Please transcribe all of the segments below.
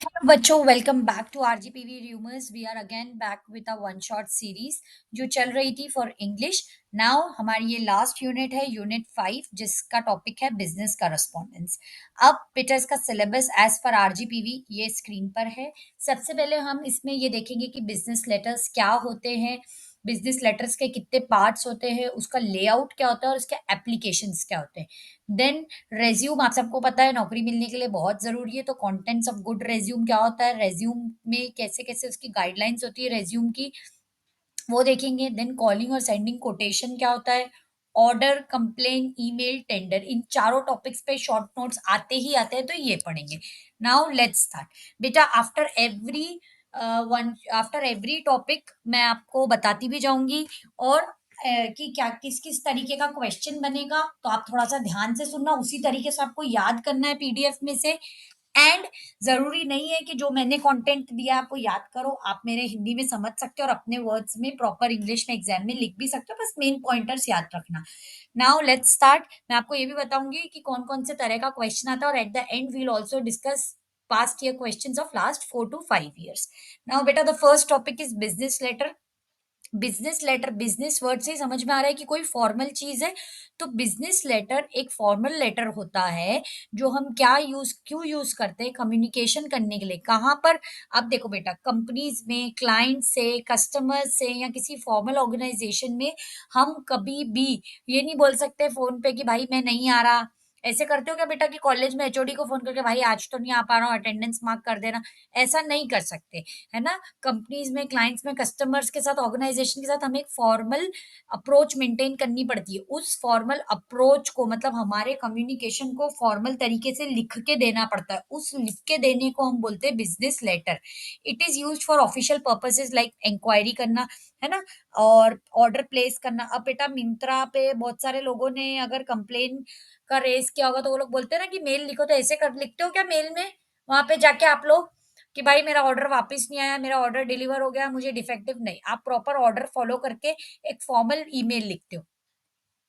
बच्चों welcome back to RGPV rumours we are again back with a one shot series जो चल रही थी फॉर इंग्लिश। नाउ हमारी ये लास्ट यूनिट है यूनिट 5 जिसका टॉपिक है बिजनेस करस्पॉन्डेंस। अब बेटा इसका सिलेबस एज पर आरजीपीवी ये स्क्रीन पर है। सबसे पहले हम इसमें ये देखेंगे कि बिजनेस लेटर्स क्या होते हैं, बिजनेस लेटर्स के कितने पार्ट्स होते हैं, उसका लेआउट क्या होता है और उसके एप्लीकेशंस क्या होते हैं। देन रेज्यूम आप सबको पता है नौकरी मिलने के लिए बहुत ज़रूरी है, तो कंटेंट्स ऑफ गुड रेज्यूम क्या होता है, रेज्यूम में कैसे-कैसे उसकी गाइडलाइंस होती है रेज्यूम की, वो देखेंगे। देन कॉलिंग और सेंडिंग कोटेशन क्या होता है, ऑर्डर, कंप्लेन, ईमेल, टेंडर, इन चारों टॉपिक्स पे शॉर्ट नोट्स आते ही आते हैं, तो ये पढ़ेंगे। Now let's start. बेटा आफ्टर एवरी टॉपिक मैं आपको बताती भी जाऊंगी और कि क्या किस किस तरीके का क्वेश्चन बनेगा, तो आप थोड़ा सा ध्यान से सुनना, उसी तरीके से आपको याद करना है पीडीएफ में से। एंड ज़रूरी नहीं है कि जो मैंने कंटेंट दिया आपको याद करो, आप मेरे हिंदी में समझ सकते हो और अपने वर्ड्स में प्रॉपर इंग्लिश में एग्जाम में लिख भी सकते हो, बस मेन पॉइंटर्स याद रखना। Now let's start. मैं आपको ये भी बताऊंगी कि कौन कौन से तरह का क्वेश्चन आता है और at the end will also discuss past year questions of last 4 to 5 years। Now बेटा the first topic is business letter. Business letter, business word से ही समझ में आ रहा है कि कोई फॉर्मल चीज है, तो बिजनेस लेटर एक फॉर्मल लेटर होता है जो हम क्या यूज क्यों यूज करते हैं, कम्युनिकेशन करने के लिए। कहाँ पर, अब देखो बेटा, कंपनीज में क्लाइंट से, कस्टमर से या किसी फॉर्मल ऑर्गेनाइजेशन में हम कभी भी ये नहीं बोल सकते फोन पे कि भाई मैं नहीं आ रहा। ऐसे करते हो क्या बेटा कि कॉलेज में एचओडी को फोन करके भाई आज तो नहीं आ पा रहा हूँ, अटेंडेंस मार्क कर देना। ऐसा नहीं कर सकते, है ना। कंपनीज में, क्लाइंट्स में, कस्टमर्स के साथ, ऑर्गेनाइजेशन के साथ हमें एक फॉर्मल अप्रोच मेंटेन करनी पड़ती है। उस फॉर्मल अप्रोच को, मतलब हमारे कम्युनिकेशन को फॉर्मल तरीके से लिख के देना पड़ता है, उस लिख के देने को हम बोलते हैं business letter. It is use for official purposes like inquiry करना, है ना, और ऑर्डर प्लेस करना। अब बेटा मिंत्रा पे बहुत सारे लोगों ने अगर कंप्लेन का रेस किया होगा, तो वो लोग बोलते हैं ना कि मेल लिखो, तो ऐसे कर लिखते हो क्या मेल में, वहां पे जाके आप लोग कि भाई मेरा ऑर्डर वापस नहीं आया, मेरा ऑर्डर डिलीवर हो गया, मुझे डिफेक्टिव नहीं। आप प्रॉपर ऑर्डर फॉलो करके एक फॉर्मल ईमेल लिखते हो,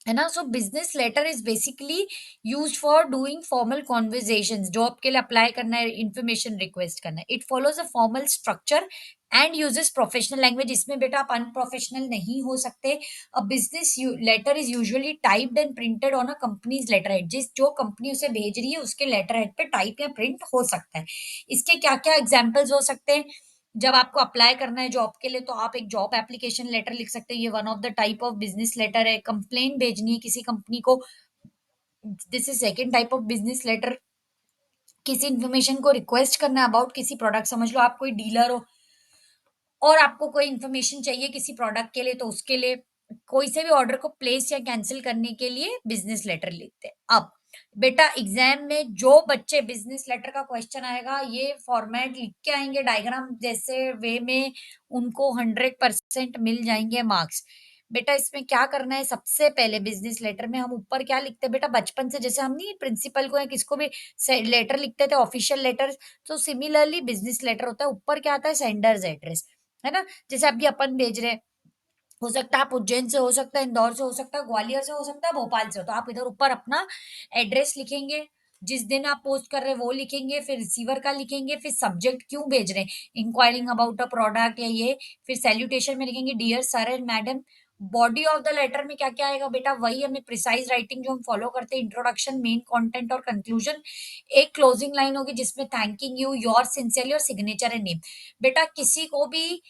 है ना। So business letter is basically use for doing formal conversation, job के लिए अप्लाई करना है, इंफॉर्मेशन रिक्वेस्ट करना है। It follows a formal structure and uses professional language. इसमें बेटा आप अनप्रोफेशनल नहीं हो सकते। A business letter is usually typed and printed on a company's letterhead. जिस जो कंपनी उसे भेज रही है उसके लेटर हेड पे टाइप या प्रिंट हो सकता है। इसके क्या क्या एग्जाम्पल्स हो सकते हैं, जब आपको अप्लाई करना है जॉब के लिए, तो आप एक जॉब एप्लीकेशन लेटर लिख सकते हैं, ये one of the type of business letter है। कंप्लेन भेजनी है किसी कंपनी को, this is second type of business letter. किसी इन्फॉर्मेशन को रिक्वेस्ट करना है अबाउट किसी प्रोडक्ट, समझ लो आप कोई डीलर हो और आपको कोई इन्फॉर्मेशन चाहिए किसी प्रोडक्ट के लिए, तो उसके लिए कोई से भी ऑर्डर को प्लेस या कैंसिल करने के लिए बिजनेस लेटर लिखते हैं। अब बेटा एग्जाम में जो बच्चे बिजनेस लेटर का क्वेश्चन आएगा ये फॉर्मेट लिख के आएंगे डायग्राम जैसे वे में, उनको 100% मिल जाएंगे मार्क्स। बेटा इसमें क्या करना है, सबसे पहले बिजनेस लेटर में हम ऊपर क्या लिखते हैं बेटा, बचपन से जैसे हम नहीं प्रिंसिपल को या किसको भी लेटर लिखते थे ऑफिशियल लेटर, तो सिमिलरली बिजनेस लेटर होता है। ऊपर क्या आता है, सेंडर्स एड्रेस, है ना। जैसे अभी अपन भेज रहे हैं, हो सकता है आप उज्जैन से, हो सकता है इंदौर से, हो सकता है ग्वालियर से, हो सकता है भोपाल से हो, तो आप इधर ऊपर अपना एड्रेस लिखेंगे, जिस दिन आप पोस्ट कर रहे हैं वो लिखेंगे, फिर रिसीवर का लिखेंगे, फिर सब्जेक्ट क्यों भेज रहे हैं, इंक्वायरिंग अबाउट अ प्रोडक्ट या ये, फिर सैल्यूटेशन में लिखेंगे dear sir and madam. Body of the letter में क्या क्या आएगा बेटा, वही हमें प्रिसाइज राइटिंग जो हम फॉलो करते हैं, इंट्रोडक्शन, मेन कंटेंट और कंक्लूजन। एक क्लोजिंग लाइन होगी जिसमें थैंकिंग यू, योर सिंसियरली और सिग्नेचर एंड नेम। बेटा किसी को भी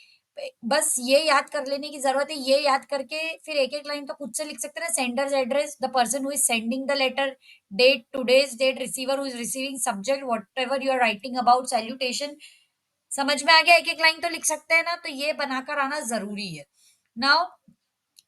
बस ये याद कर लेने की जरूरत है, ये याद करके फिर एक एक लाइन तो खुद से लिख सकते हैं ना। Sender's address, the person who is sending the letter, date, today's date, receiver who is receiving, subject whatever you are writing about, salutation. समझ में आ गया, एक एक लाइन तो लिख सकते हैं ना, तो ये बनाकर आना जरूरी है। नाउ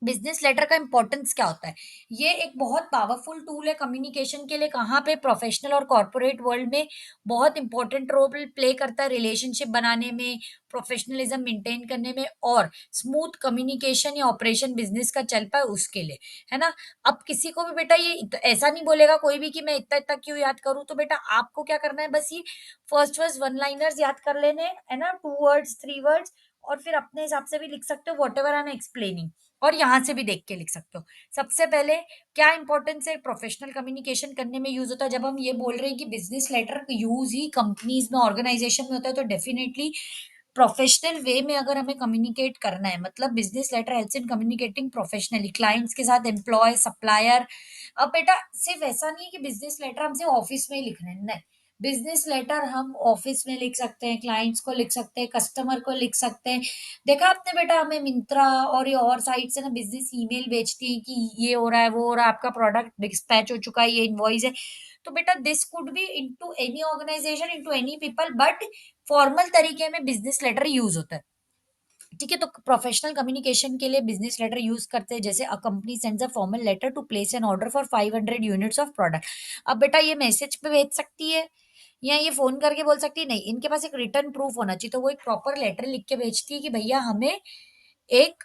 बिजनेस लेटर का इंपॉर्टेंस क्या होता है, ये एक बहुत पावरफुल टूल है कम्युनिकेशन के लिए। कहाँ पे, प्रोफेशनल और कॉर्पोरेट वर्ल्ड में बहुत इंपॉर्टेंट रोल प्ले करता है, रिलेशनशिप बनाने में, प्रोफेशनलिज्म मेंटेन करने में और स्मूथ कम्युनिकेशन या ऑपरेशन बिजनेस का चल पाए उसके लिए, है ना। अब किसी को भी बेटा ये ऐसा नहीं बोलेगा कोई भी कि मैं इतना इतना क्यों याद करूं, तो बेटा आपको क्या करना है, बस ये फर्स्ट फर्स्ट वन लाइनर्स याद कर लेने, है ना, 2 words 3 words, और फिर अपने हिसाब से भी लिख सकते हो व्हाटएवर आई एम एक्सप्लेनिंग, और यहाँ से भी देख के लिख सकते हो। सबसे पहले क्या इंपॉर्टेंस है प्रोफेशनल कम्युनिकेशन करने में यूज़ होता है, जब हम ये बोल रहे हैं कि बिज़नेस लेटर यूज़ ही कंपनीज़ में, ऑर्गेनाइज़ेशन में होता है, तो डेफिनिटली प्रोफेशनल वे में अगर हमें कम्युनिकेट करना है, मतलब business letter helps in communicating professionally clients के साथ, एम्प्लॉय, सप्लायर। अब बेटा सिर्फ ऐसा नहीं है कि बिज़नेस लेटर हम सिर्फ ऑफिस में ही लिख रहे हैं, नहीं। बिज़नेस लेटर हम ऑफिस में लिख सकते हैं, क्लाइंट्स को लिख सकते हैं, कस्टमर को लिख सकते हैं। देखा आपने बेटा, हमें मिंत्रा और ये और साइट से ना बिज़नेस ईमेल भेजती है कि ये हो रहा है, वो हो रहा है, आपका प्रोडक्ट डिस्पैच हो चुका है, ये इनवॉइस है। तो बेटा this could be into any organisation, into any people, but formal तरीके में बिज़नेस लेटर यूज़ होता है। ठीक है, तो प्रोफेशनल कम्युनिकेशन के लिए बिजनेस लेटर यूज करते हैं, जैसे a company sends a formal letter to place an order for 500 units of product. अब बेटा ये मैसेज पे भेज सकती है या ये फोन करके बोल सकती है, नहीं, इनके पास एक रिटर्न प्रूफ होना चाहिए, तो वो एक प्रॉपर लेटर लिख के भेजती है कि भैया हमें एक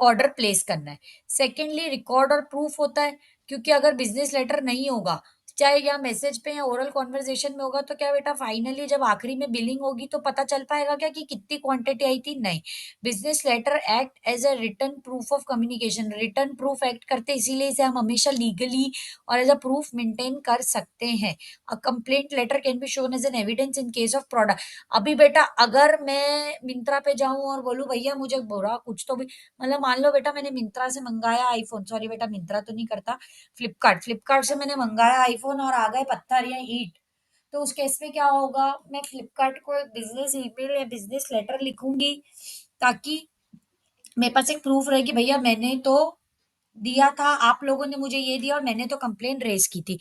ऑर्डर प्लेस करना है। सेकेंडली रिकॉर्ड और प्रूफ होता है, क्योंकि अगर बिजनेस लेटर नहीं होगा, चाहे या मैसेज पे या ओरल कॉन्वर्जेशन में होगा, तो क्या बेटा फाइनली जब आखिरी में बिलिंग होगी तो पता चल पाएगा क्या कि कितनी क्वांटिटी आई थी? नहीं। Business letter act as a return proof of communication, return proof act करते हैं, इसीलिए इसे हम हमेशा लीगली और एज अ प्रूफ मेंटेन कर सकते हैं। A complaint letter can be shown as an evidence in case of product. अभी बेटा अगर मैं मिंत्रा पे जाऊं और बोलूं भैया मुझे बोरा कुछ तो भी, मतलब मान लो बेटा मैंने मिंत्रा से मंगाया आईफोन, सॉरी बेटा मिंत्रा तो नहीं करता, फ्लिपकार्ट, फ्लिपकार्ट से मैंने मंगाया आईफोन और आ गए पत्थर या ईंट, तो उस केस में क्या होगा? मैं फ्लिपकार्ट को एक बिजनेस ईमेल या बिजनेस लेटर लिखूंगी, ताकि मेरे पास एक प्रूफ रहे कि भैया मैंने तो दिया था, आप लोगों ने मुझे ये दिया और मैंने तो कंप्लेन रेज की थी।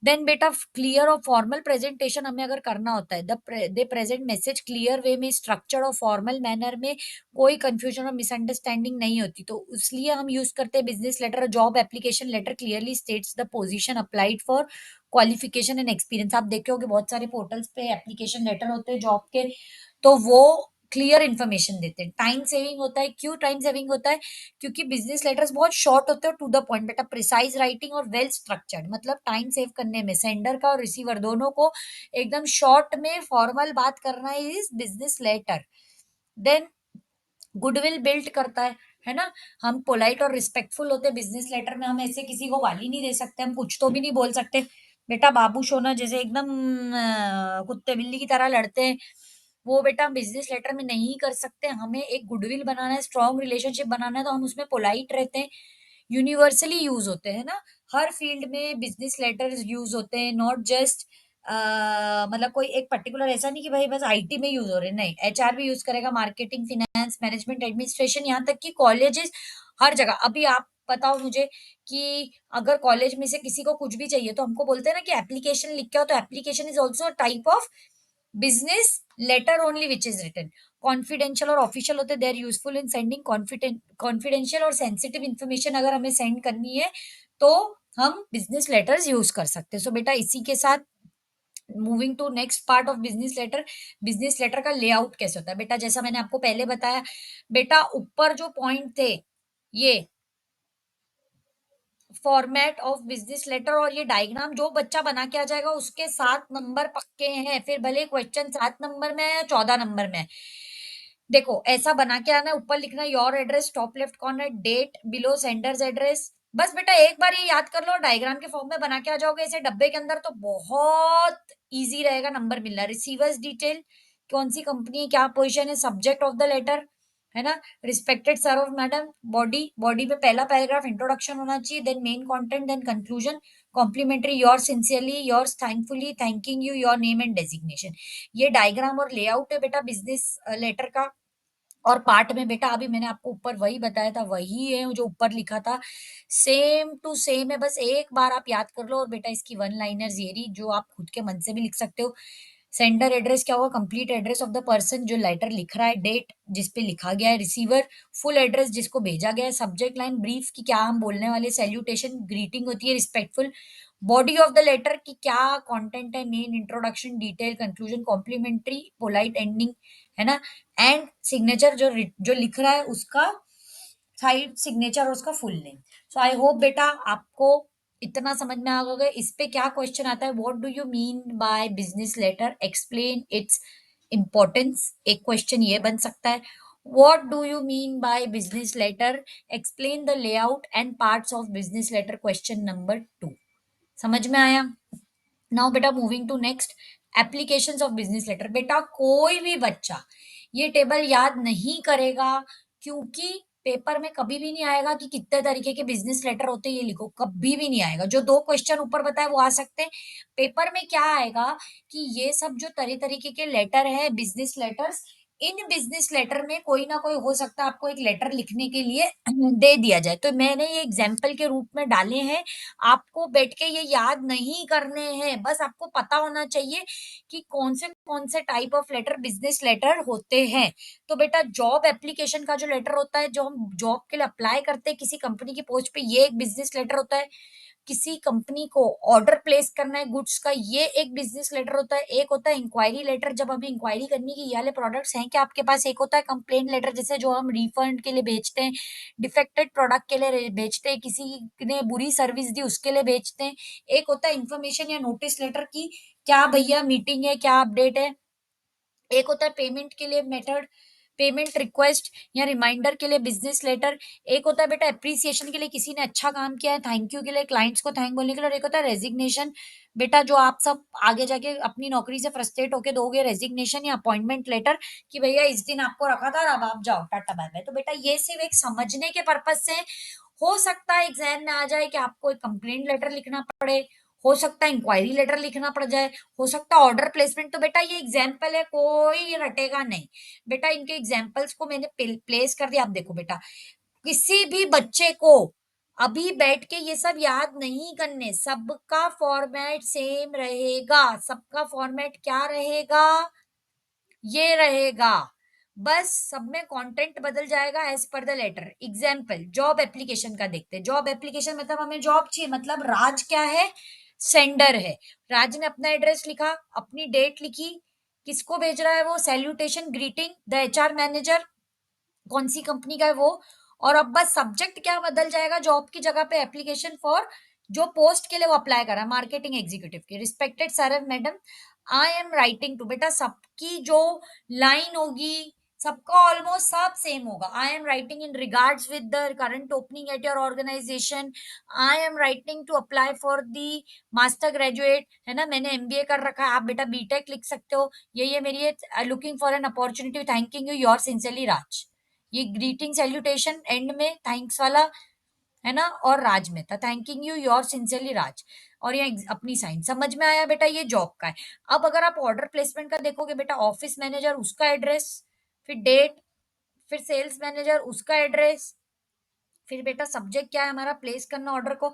देन बेटा क्लियर और फॉर्मल प्रेजेंटेशन हमें अगर करना होता है, दे प्रेजेंट मैसेज क्लियर वे में, स्ट्रक्चर्ड और फॉर्मल मैनर में, कोई कंफ्यूजन और मिसअंडरस्टैंडिंग नहीं होती, तो इसलिए हम यूज करते हैं business letter. Job application letter clearly states the position applied for, qualification and experience. आप देखे होगे बहुत सारे पोर्टल्स पे एप्लीकेशन लेटर होते हैं जॉब के, तो वो क्लियर इन्फॉर्मेशन देते हैं। टाइम सेविंग होता है, क्यों टाइम सेविंग होता है? क्योंकि बिजनेस लेटर्स बहुत शॉर्ट होते हैं, टू द पॉइंट बेटा, प्रिसाइज राइटिंग और वेल स्ट्रक्चर्ड, मतलब टाइम सेव करने में सेंडर का और रिसीवर दोनों को एकदम शॉर्ट में फॉर्मल बात करना is business letter. Then goodwill build करता है ना? हम पोलाइट और रिस्पेक्टफुल होते हैं बिजनेस लेटर में, हम ऐसे किसी को गाली नहीं दे सकते, हम कुछ तो भी नहीं बोल सकते बेटा, बाबू सोना जैसे एकदम कुत्ते बिल्ली की तरह लड़ते हैं, वो बेटा बिजनेस लेटर में नहीं कर सकते। हमें एक गुडविल बनाना है, स्ट्रॉन्ग रिलेशनशिप बनाना है, तो हम उसमें पोलाइट रहते हैं। यूनिवर्सली यूज होते हैं ना, हर फील्ड में बिजनेस लेटर्स यूज होते हैं, नॉट जस्ट मतलब कोई एक पर्टिकुलर, ऐसा नहीं कि भाई बस आईटी में यूज हो रहे हैं, नहीं, एचआर भी यूज करेगा, मार्केटिंग, फाइनेंस, मैनेजमेंट, एडमिनिस्ट्रेशन, यहाँ तक कि कॉलेजेस, हर जगह। अभी आप बताओ मुझे कि अगर कॉलेज में से किसी को कुछ भी चाहिए तो हमको बोलते हैं ना कि एप्लीकेशन लिख के आओ, तो application is also type of business letter only which is written. Confidential और ऑफिशियल होते हैं, they are useful in sending confidential और सेंसिटिव इन्फॉर्मेशन अगर हमें सेंड करनी है तो हम बिजनेस लेटर्स यूज कर सकते हैं। सो बेटा इसी के साथ moving to next part of business letter, business letter का लेआउट कैसे होता है बेटा, जैसा मैंने आपको पहले बताया बेटा, ऊपर जो पॉइंट थे ये फॉर्मेट ऑफ बिजनेस लेटर और ये डायग्राम जो बच्चा बना के आ जाएगा उसके 7 नंबर पक्के हैं, फिर भले क्वेश्चन 7 नंबर में है या 14 नंबर में है। देखो ऐसा बना के आना है, ऊपर लिखना your address, top left corner date, below sender's address. बस बेटा एक बार ये याद कर लो, डायग्राम के फॉर्म में बना के आ जाओगे ऐसे डब्बे के अंदर, तो बहुत इजी रहेगा नंबर मिलना। रिसीवर्स डिटेल, कौन सी कंपनी है, क्या पोजीशन है, सब्जेक्ट ऑफ द लेटर, है ना? रिस्पेक्टेड सर और मैडम, बॉडी, बॉडी में पहला पैराग्राफ इंट्रोडक्शन होना चाहिए, then main content, then conclusion, complimentary, your sincerely, your thankfully, thanking you, your name and designation. ये डायग्राम और लेआउट है बेटा बिजनेस लेटर का। और पार्ट में बेटा अभी मैंने आपको ऊपर वही बताया था, वही है जो ऊपर लिखा था, सेम टू सेम है, बस एक बार आप याद कर लो। और बेटा इसकी वन लाइनर्स ये रही जो आप खुद के मन से भी लिख सकते हो। सेंडर एड्रेस क्या होगा? Complete address of the person जो लेटर लिख रहा है, डेट जिस पे लिखा गया है, रिसीवर फुल एड्रेस जिसको भेजा गया है, सब्जेक्ट लाइन ब्रीफ की क्या हम बोलने वाले, सैल्यूटेशन ग्रीटिंग होती है respectful, body of the letter की क्या कंटेंट है, main, introduction, detail, conclusion, complimentary, polite ending, है ना? एंड सिग्नेचर जो लिख रहा है उसका साइड सिग्नेचर और उसका full name. So I hope बेटा आपको इतना समझ में आ गया। इस पे क्या क्वेश्चन आता है, what do you mean by business letter, explain its importance, एक क्वेश्चन ये बन सकता है। What do you mean by business letter? Explain the layout and parts of business letter. Question number 2. समझ में आया? नाउ बेटा moving to next, applications of business letter. बेटा कोई भी बच्चा ये टेबल याद नहीं करेगा, क्योंकि पेपर में कभी भी नहीं आएगा कि कितने तरीके के बिजनेस लेटर होते हैं, ये लिखो, कभी भी नहीं आएगा। जो 2 क्वेश्चन ऊपर बताए वो आ सकते हैं। पेपर में क्या आएगा कि ये सब जो तरह तरीके के लेटर है, बिजनेस लेटर्स, इन बिजनेस लेटर में कोई ना कोई हो सकता है आपको एक लेटर लिखने के लिए दे दिया जाए। तो मैंने ये एग्जाम्पल के रूप में डाले हैं, आपको बैठ के ये याद नहीं करने हैं, बस आपको पता होना चाहिए कि कौन से type of letter business letter होते हैं। तो बेटा जॉब एप्लीकेशन का जो लेटर होता है, जो हम जॉब के लिए अप्लाई करते हैं किसी कंपनी की पोस्ट पे, ये एक बिजनेस लेटर होता है। किसी कंपनी को ऑर्डर प्लेस करना है गुड्स का, ये एक बिजनेस लेटर होता है। एक होता है इंक्वायरी लेटर, जब हमें इंक्वायरी करनी की ये वाले प्रोडक्ट्स हैं क्या आपके पास। एक होता है कंप्लेंट लेटर, जैसे जो हम रिफंड के लिए भेजते हैं, डिफेक्टेड प्रोडक्ट के लिए भेजते हैं, किसी ने बुरी सर्विस दी उसके लिए भेजते हैं। एक होता है इंफॉर्मेशन या नोटिस लेटर की, क्या भैया मीटिंग है, क्या अपडेट है। एक होता है पेमेंट के लिए मेथड, पेमेंट रिक्वेस्ट या रिमाइंडर के लिए बिजनेस लेटर। एक होता है बेटा एप्रिसिएशन के लिए, किसी ने अच्छा काम किया है, थैंक यू के लिए, क्लाइंट्स को थैंक बोलने के लिए। और एक होता है रेजिग्नेशन, बेटा जो आप सब आगे जाके अपनी नौकरी से फ्रस्ट्रेट होके दोगे रेजिग्नेशन या अपॉइंटमेंट लेटर, कि भैया इस दिन आपको रखा था अब आप जाओ, टाटा बाय बाय। तो बेटा ये सिर्फ एक समझने के पर्पज से हो सकता है एग्जाम में आ जाए कि आपको एक कंप्लेंट लेटर लिखना पड़े, हो सकता है इंक्वायरी लेटर लिखना पड़ जाए, हो सकता है ऑर्डर प्लेसमेंट। तो बेटा ये एग्जाम्पल है, कोई रटेगा नहीं। बेटा इनके एग्जाम्पल्स को मैंने प्लेस कर दिया। आप देखो बेटा, किसी भी बच्चे को अभी बैठ के ये सब याद नहीं करने, सबका फॉर्मेट सेम रहेगा। सबका फॉर्मेट क्या रहेगा, ये रहेगा। बस सब में कंटेंट बदल जाएगा as per the letter. Example job application का देखते हैं। जॉब एप्लीकेशन मतलब हमें जॉब चाहिए, मतलब राज क्या है, सेंडर है। राज ने अपना एड्रेस लिखा, अपनी डेट लिखी, किसको भेज रहा है वो, salutation greeting the HR manager, कौन सी कंपनी का है वो। और अब बस सब्जेक्ट क्या बदल जाएगा, जॉब की जगह पे एप्लीकेशन फॉर, जो पोस्ट के लिए वो अप्लाई कर रहा है, मार्केटिंग एग्जीक्यूटिव की। Respected sir madam, I am writing to, बेटा सबकी जो लाइन होगी, सबका ऑलमोस्ट सब सेम होगा। I am writing in regards with the current opening at your organisation. I am writing to apply for the master graduate, है ना, मैंने एमबीए कर रखा है, आप बेटा बीटेक लिख सकते हो। ये मेरी looking for an opportunity, thanking you your sincerely Raj. ये ग्रीटिंग सैल्यूटेशन एंड में थैंक्स वाला, है ना, और राज में था thanking you your sincerely Raj. और ये अपनी साइन। समझ में आया बेटा, ये जॉब का है। अब अगर आप ऑर्डर प्लेसमेंट का देखोगे बेटा, ऑफिस मैनेजर उसका एड्रेस, फिर डेट, फिर सेल्स मैनेजर उसका एड्रेस, फिर बेटा सब्जेक्ट क्या है हमारा, प्लेस करना ऑर्डर को।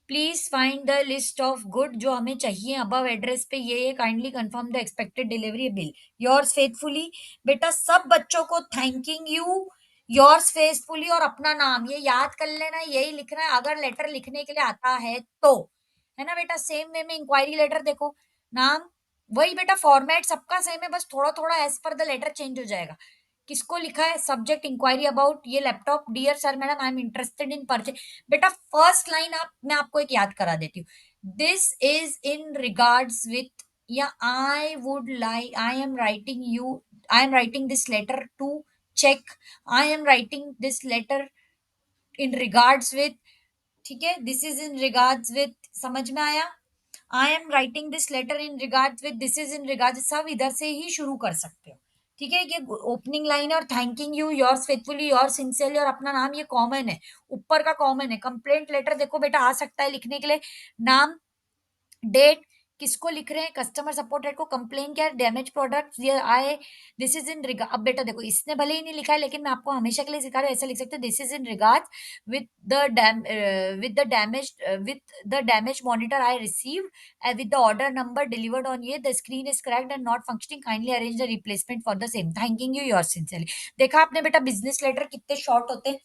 Please find the list of good जो हमें चाहिए अबव एड्रेस पे, ये kindly confirm the expected delivery bill, yours faithfully. बेटा सब बच्चों को थैंकिंग यू, योर्स फेथफुली और अपना नाम ये याद कर लेना, यही लिखना है अगर लेटर लिखने के लिए आता है तो, है ना बेटा। सेम वे में इंक्वायरी लेटर देखो, नाम वही बेटा, फॉर्मेट सबका सेम है, बस थोड़ा थोड़ा as per the letter change हो जाएगा। किसको लिखा है, सब्जेक्ट इंक्वायरी अबाउट ये laptop, dear sir madam I am interested in purchase. बेटा फर्स्ट लाइन आप, मैं आपको एक याद करा देती हूँ, this is in regards with, या I would like, I am writing you, I am writing this letter to check, I am writing this letter in regards with, ठीक है, this is in regards with, समझ में आया। I am writing this letter in regards with, this is in regards, सब इधर से ही शुरू कर सकते हो। ठीक है, ये ओपनिंग लाइन है। और thanking you, yours faithfully, your sincerely और अपना नाम, ये कॉमन है, ऊपर का कॉमन है। कंप्लेंट लेटर देखो बेटा आ सकता है लिखने के लिए, नाम, डेट, किसको लिख रहे हैं, कस्टमर सपोर्ट हेड को, कंप्लेन क्या है, डैमेज प्रोडक्ट ये आए, दिस इज इन रिगार्ड। अब बेटा देखो इसने भले ही नहीं लिखा है, लेकिन मैं आपको हमेशा के लिए सिखा रहा हूँ, ऐसा लिख सकते हैं, this is in regard with the damage monitor I receive with the order number delivered on ये, the screen is cracked and not functioning, kindly arrange the replacement for the same, thanking you your sincerely. देखा आपने बेटा business letter कितने short होते हैं।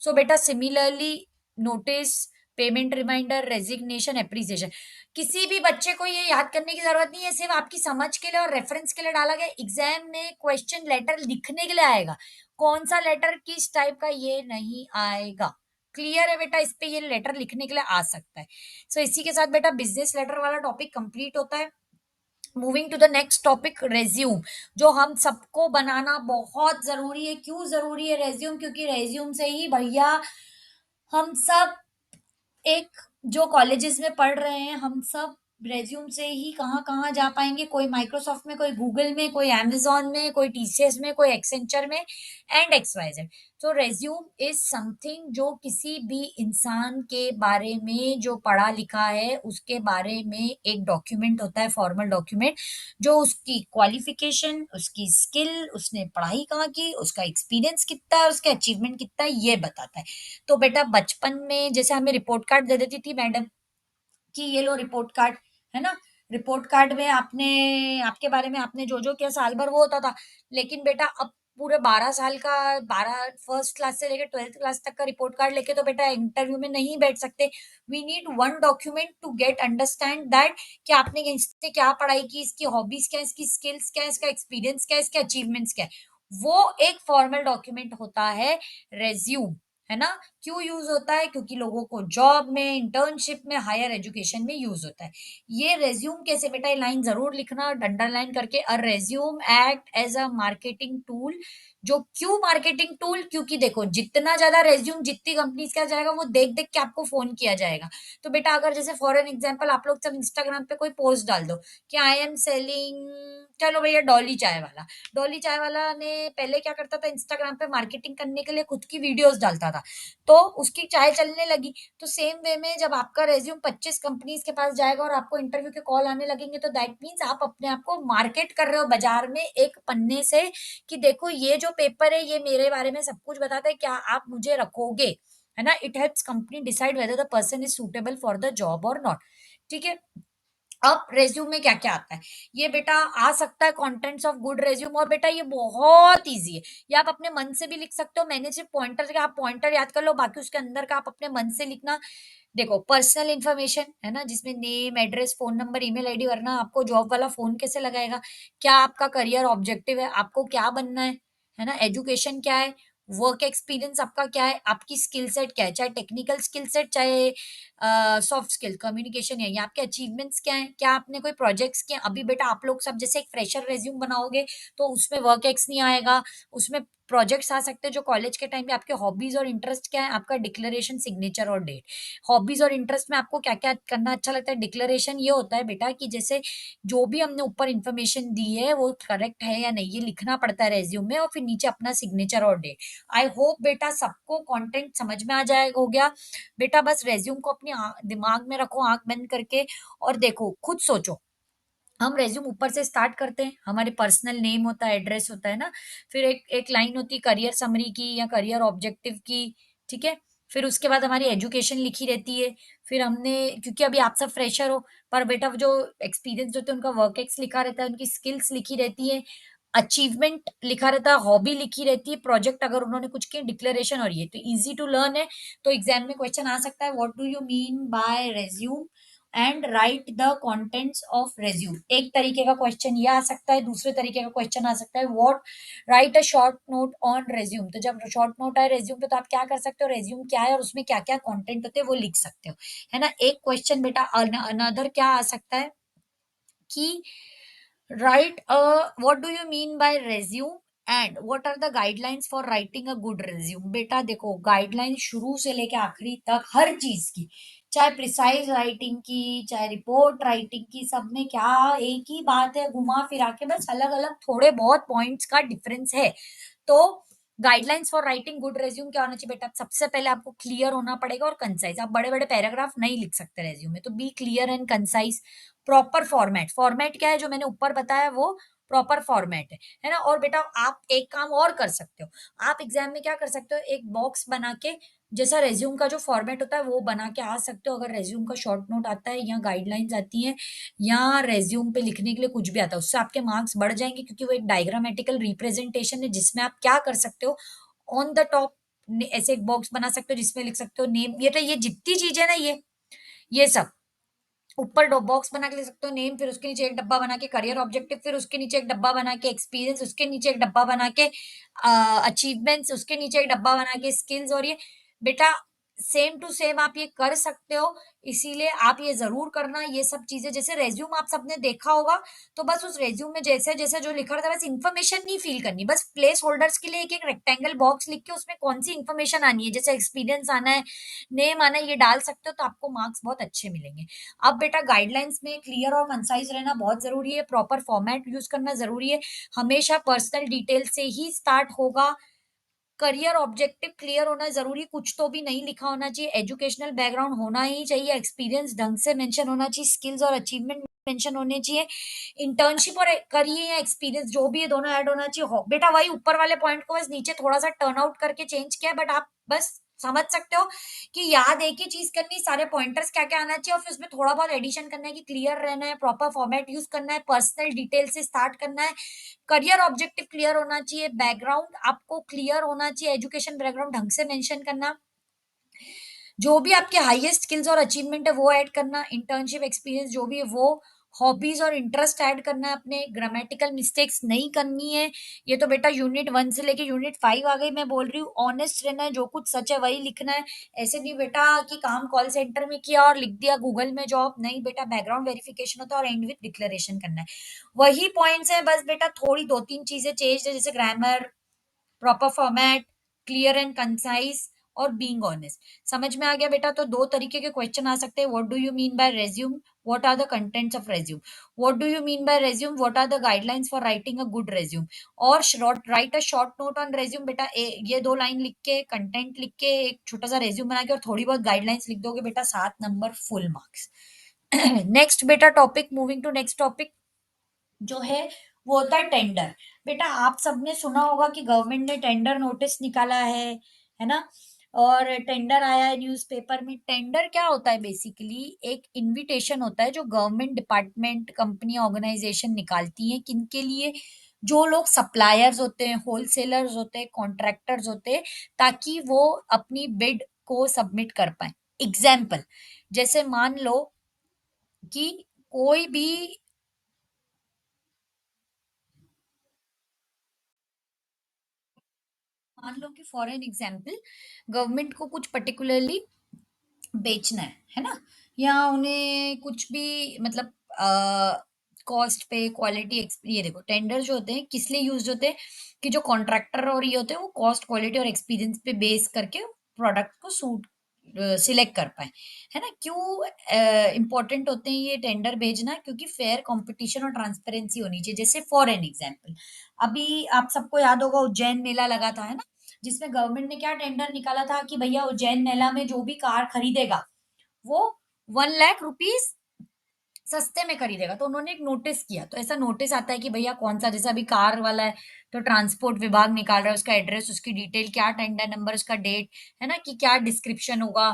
सो बेटा similarly notice, payment reminder, resignation, appreciation, किसी भी बच्चे को ये याद करने की जरूरत नहीं है, सिर्फ आपकी समझ के लिए और रेफरेंस के लिए डाला गया। एग्जाम में क्वेश्चन लेटर लिखने के लिए आएगा, कौन सा लेटर किस टाइप का ये नहीं आएगा। क्लियर है बेटा, इस पे ये लेटर लिखने के लिए आ सकता है। सो इसी के साथ बेटा बिजनेस लेटर वाला टॉपिक कंप्लीट होता है। Moving to the next topic, resume, जो हम सबको बनाना बहुत जरूरी है। क्यों जरूरी है रेज्यूम? क्योंकि रेज्यूम से ही भैया हम सब, एक जो कॉलेजेस में पढ़ रहे हैं हम सब, रेज्यूम से ही कहाँ कहाँ जा पाएंगे। कोई माइक्रोसॉफ्ट में, कोई गूगल में, कोई amazon में, कोई टीसीएस में, कोई एक्सेंचर में, एंड XYZ। तो रेज्यूम इज समथिंग जो किसी भी इंसान के बारे में, जो पढ़ा लिखा है उसके बारे में एक डॉक्यूमेंट होता है, फॉर्मल डॉक्यूमेंट, जो उसकी क्वालिफिकेशन, उसकी स्किल, उसने पढ़ाई कहाँ की, उसका एक्सपीरियंस कितना है, उसका अचीवमेंट कितना है, ये बताता है। तो बेटा बचपन में जैसे हमें रिपोर्ट कार्ड दे देती थी मैडम कि ये लो रिपोर्ट कार्ड, है ना? रिपोर्ट कार्ड में आपने, आपके बारे में आपने जो जो किया साल भर वो होता था। लेकिन बेटा अब पूरे 12 साल का, 12 फर्स्ट क्लास से लेकर 12th क्लास तक का रिपोर्ट कार्ड लेके तो बेटा इंटरव्यू में नहीं बैठ सकते। We need one document to get understand that कि आपने इससे क्या पढ़ाई की, इसकी हॉबीज क्या है, इसकी स्किल्स क्या है, इसका एक्सपीरियंस क्या है, इसके अचीवमेंट्स क्या है। वो एक फॉर्मल डॉक्यूमेंट होता है रेज्यूम, है ना? क्यों यूज होता है? क्योंकि लोगों को जॉब में, इंटर्नशिप में, हायर एजुकेशन में यूज होता है। ये रेज्यूम कैसे बेटा, ये लाइन जरूर लिखना अंडरलाइन करके, a resume act as a marketing tool. जो क्यों मार्केटिंग टूल? क्योंकि देखो जितना ज्यादा रेज्यूम जितनी कंपनीज का जाएगा वो देख देख के आपको फोन किया जाएगा। तो बेटा अगर जैसे फॉर एन एग्जाम्पल आप लोग सब इंस्टाग्राम पे कोई पोस्ट डाल दो कि आई एम सेलिंग, चलो भैया डॉली चाय वाला, डॉली चाय वाला ने पहले क्या करता था, इंस्टाग्राम पे मार्केटिंग करने के लिए खुद की वीडियोस डालता था, तो उसकी चाय चलने लगी। तो सेम वे में जब आपका रेज्यूम 25 कंपनीज के पास जाएगा और आपको इंटरव्यू के कॉल आने लगेंगे, तो दैट मीन्स आप अपने आप को मार्केट कर रहे हो बाजार में एक पन्ने से, कि देखो ये जो पेपर है ये मेरे बारे में सब कुछ बताता है, क्या आप मुझे रखोगे? है ना? It helps company decide whether the person is suitable for the job और नॉट। ठीक है? अब रेज्यूम में क्या-क्या आता है? ये बेटा आ सकता है कंटेंट्स ऑफ गुड रेज्यूम, और बेटा ये बहुत ईज़ी है। ये आप अपने मन से भी लिख सकते हो। मैंने सिर्फ पॉइंटर के, आप पॉइंटर याद कर लो, बाकी उसके अंदर का आप अपने मन से लिखना। देखो पर्सनल इन्फॉर्मेशन, है ना? जिसमें name, address, phone number, email ID, वरना आपको जॉब वाला फ़ोन कैसे लगाएगा? क्या आपका करियर ऑब्जेक्टिव है? आपको क्या बनना है ना? एजुकेशन क्या है? वर्क एक्सपीरियंस आपका क्या है? आपकी स्किल सेट क्या है? चाहे टेक्निकल स्किल सेट, चाहे सॉफ्ट स्किल, कम्युनिकेशन है, या आपके अचीवमेंट्स क्या हैं? क्या आपने कोई प्रोजेक्ट्स किए? अभी बेटा आप लोग सब जैसे एक फ्रेशर रिज्यूम बनाओगे, तो उसमें वर्क एक्स नहीं आएगा, उसमें प्रोजेक्ट्स आ सकते हैं जो कॉलेज के टाइम पे। आपके हॉबीज और इंटरेस्ट क्या है? आपका डिक्लेरेशन, सिग्नेचर और डेट। हॉबीज और इंटरेस्ट में आपको क्या-क्या करना अच्छा लगता है? डिक्लेरेशन ये होता है बेटा कि जैसे जो भी हमने ऊपर इन्फॉर्मेशन दी है वो करेक्ट है या नहीं, ये लिखना पड़ता है रिज्यूम में, और फिर नीचे अपना सिग्नेचर और डेट। आई होप बेटा सबको कंटेंट समझ में आ जाए हो गया। बेटा बस रिज्यूम को अपनी दिमाग में रखो आँख बंद करके, और देखो खुद सोचो। हम रिज्यूम ऊपर से स्टार्ट करते हैं, हमारे पर्सनल नेम होता है, एड्रेस होता है ना, फिर एक एक लाइन होती है करियर समरी की या करियर ऑब्जेक्टिव की, ठीक है? फिर उसके बाद हमारी एजुकेशन लिखी रहती है। फिर हमने, क्योंकि अभी आप सब फ्रेशर हो, पर बेटा वो जो एक्सपीरियंस होते हैं उनका वर्क एक्स लिखा रहता है, उनकी स्किल्स लिखी रहती है, अचीवमेंट लिखा रहता है, हॉबी लिखी रहती है, प्रोजेक्ट अगर उन्होंने कुछ किए, डिक्लेरेशन। और ये तो ईजी टू लर्न है। तो एग्जाम में क्वेश्चन आ सकता है, what do you mean by resume and right the contents of resume. एक तरीके का क्वेश्चन ये आ सकता है, दूसरे तरीके का क्वेश्चन आ सकता है, what, right a short note on resume. तो जब शॉर्ट नोट आए रेज्यूम पे, तो आप क्या कर सकते हो, रेज्यूम क्या है और उसमें क्या क्या कंटेंट होते हैं वो लिख सकते हो, है ना? एक क्वेश्चन बेटा अनदर क्या आ सकता है कि write what do you mean by resume and what are the guidelines for writing a good resume. बेटा देखो गाइडलाइन शुरू से लेके आखिरी तक हर चीज की, चाहे प्रिसाइज राइटिंग की, चाहे रिपोर्ट राइटिंग की, सब में क्या एक ही बात है, घुमा फिरा के बस अलग अलग थोड़े बहुत पॉइंट्स का डिफरेंस है। तो guidelines for writing good resume क्या होना चाहिए बेटा? सबसे पहले आपको क्लियर होना पड़ेगा और कंसाइज। आप बड़े बड़े पैराग्राफ नहीं लिख सकते रेज्यूम में, तो be clear and concise. Proper format, format क्या है जो मैंने ऊपर बताया, वो प्रॉपर फॉर्मेट है ना? और बेटा आप एक काम और कर सकते हो, आप एग्जाम में क्या कर सकते हो, एक बॉक्स बना के, जैसा रेज्यूम का जो फॉर्मेट होता है वो बना के आ सकते हो। अगर रेज्यूम का शॉर्ट नोट आता है या गाइडलाइंस आती हैं या रेज्यूम पे लिखने के लिए कुछ भी आता है, उससे आपके मार्क्स बढ़ जाएंगे, क्योंकि वो एक डायग्रामेटिकल रिप्रेजेंटेशन है जिसमें आप क्या कर सकते हो, ऑन द टॉप ऐसे एक बॉक्स बना सकते हो जिसमें लिख सकते हो नेम। ये जितनी चीजें ना, ये सब ऊपर बॉक्स बना के लिख सकते हो नेम, फिर उसके नीचे एक डब्बा बना के करियर ऑब्जेक्टिव, फिर उसके नीचे एक डब्बा बना के एक्सपीरियंस, उसके नीचे एक डब्बा बना के अचीवमेंट्स, उसके नीचे एक डब्बा बना के स्किल्स। और ये बेटा सेम टू सेम आप ये कर सकते हो, इसीलिए आप ये ज़रूर करना ये सब चीज़ें। जैसे रिज़्यूम आप सबने देखा होगा, तो बस उस रिज़्यूम में जैसे-जैसे जो लिखा रहता है, बस इन्फॉर्मेशन नहीं फ़िल करनी, बस प्लेस होल्डर्स के लिए एक-एक रेक्टेंगल बॉक्स लिख के उसमें कौन-सी इन्फॉर्मेशन आनी है, जैसे एक्सपीरियंस आना है, नेम आना है, ये डाल सकते हो, तो आपको मार्क्स बहुत अच्छे मिलेंगे। अब बेटा गाइडलाइंस में क्लियर और कंसाइज़ रहना बहुत ज़रूरी है, प्रॉपर फॉर्मेट यूज़ करना ज़रूरी है, हमेशा पर्सनल डिटेल से ही स्टार्ट होगा। करियर ऑब्जेक्टिव क्लियर होना ज़रूरी, कुछ तो भी नहीं लिखा होना चाहिए, एजुकेशनल बैकग्राउंड होना ही चाहिए, एक्सपीरियंस ढंग से मेंशन होना चाहिए, स्किल्स और अचीवमेंट मेंशन होने चाहिए, इंटर्नशिप और करिए या एक्सपीरियंस जो भी है दोनों ऐड होना चाहिए। हो बेटा वही ऊपर वाले पॉइंट को बस नीचे थोड़ा-सा टर्न आउट करके चेंज किया है, बट आप बस समझ सकते हो कि याद एक ही चीज़ करनी, सारे पॉइंटर्स क्या-क्या आना चाहिए और फिर उसमें थोड़ा बहुत एडिशन करना है कि क्लियर रहना है, प्रॉपर फॉर्मेट यूज़ करना है, पर्सनल डिटेल से स्टार्ट करना है, करियर ऑब्जेक्टिव क्लियर होना चाहिए, बैकग्राउंड आपको क्लियर होना चाहिए, एजुकेशन बैकग्राउंड ढंग से मेंशन करना, जो भी आपके हाईएस्ट स्किल्स और अचीवमेंट है वो ऐड करना, इंटर्नशिप एक्सपीरियंस जो भी है वो, हॉबीज और इंटरेस्ट ऐड करना है अपने, ग्रामेटिकल मिस्टेक्स नहीं करनी है। ये तो बेटा यूनिट 1 से लेके यूनिट 5 आ गई, मैं बोल रही हूँ ऑनेस्ट रहना है, जो कुछ सच है वही लिखना है। ऐसे नहीं बेटा कि काम कॉल सेंटर में किया और लिख दिया गूगल में जॉब, नहीं बेटा बैकग्राउंड वेरिफिकेशन होता है और एंड विथ डिक्लेरेशन करना है। वही पॉइंट्स है, बस बेटा थोड़ी 2-3 चीजें चेंज है, जैसे grammar, proper format, clear and concise और बीइंग ऑनेस्ट। समझ में आ गया बेटा? तो 2 तरीके के क्वेश्चन आ सकते हैं, what do you mean by resume? What are the contents of resume? What do you mean by resume? What are the guidelines for writing a good resume? और short write a short note on resume. बेटा ये 2 line लिख के, content लिख के, एक छोटा सा रिज्यूम बना के और थोड़ी बहुत गाइडलाइंस लिख दोगे बेटा, 7 नंबर फुल मार्क्स। नेक्स्ट बेटा topic, moving to next topic जो है वो होता है टेंडर। बेटा आप सबने सुना होगा कि गवर्नमेंट ने टेंडर नोटिस निकाला है ना? और टेंडर आया है न्यूज़पेपर में। टेंडर क्या होता है? बेसिकली एक इनविटेशन होता है जो गवर्नमेंट डिपार्टमेंट, कंपनी, ऑर्गेनाइजेशन निकालती है, किनके लिए? जो लोग सप्लायर्स होते हैं, होलसेलर्स होते हैं, कॉन्ट्रैक्टर्स होते हैं, ताकि वो अपनी बिड को सबमिट कर पाए। एग्जाम्पल, जैसे मान लो कि कोई भी, मान लो कि फॉर एन एग्जाम्पल गवर्नमेंट को कुछ पर्टिकुलरली बेचना है ना? या उन्हें कुछ भी मतलब कॉस्ट पे क्वालिटी ये देखो टेंडर जो होते हैं किस लिए यूज होते हैं, कि जो कॉन्ट्रैक्टर और ये होते हैं वो कॉस्ट क्वालिटी और एक्सपीरियंस पे बेस करके प्रोडक्ट को सूट सिलेक्ट कर पाए, है ना? क्यों इंपॉर्टेंट होते हैं ये टेंडर भेजना? क्योंकि फेयर कंपटीशन और ट्रांसपेरेंसी होनी चाहिए। जैसे फॉर एन एग्जाम्पल, अभी आप सबको याद होगा उज्जैन मेला लगा था, है ना? जिसमें गवर्नमेंट ने क्या टेंडर निकाला था कि भैया उज्जैन मेला में जो भी कार खरीदेगा वो 1 लाख रुपीज सस्ते में खरीदेगा। तो उन्होंने एक नोटिस किया, तो ऐसा नोटिस आता है कि भैया कौन सा, जैसा अभी कार वाला है तो ट्रांसपोर्ट विभाग निकाल रहा है, उसका एड्रेस, उसकी डिटेल, क्या टेंडर नंबर, उसका डेट, है ना, कि क्या डिस्क्रिप्शन होगा,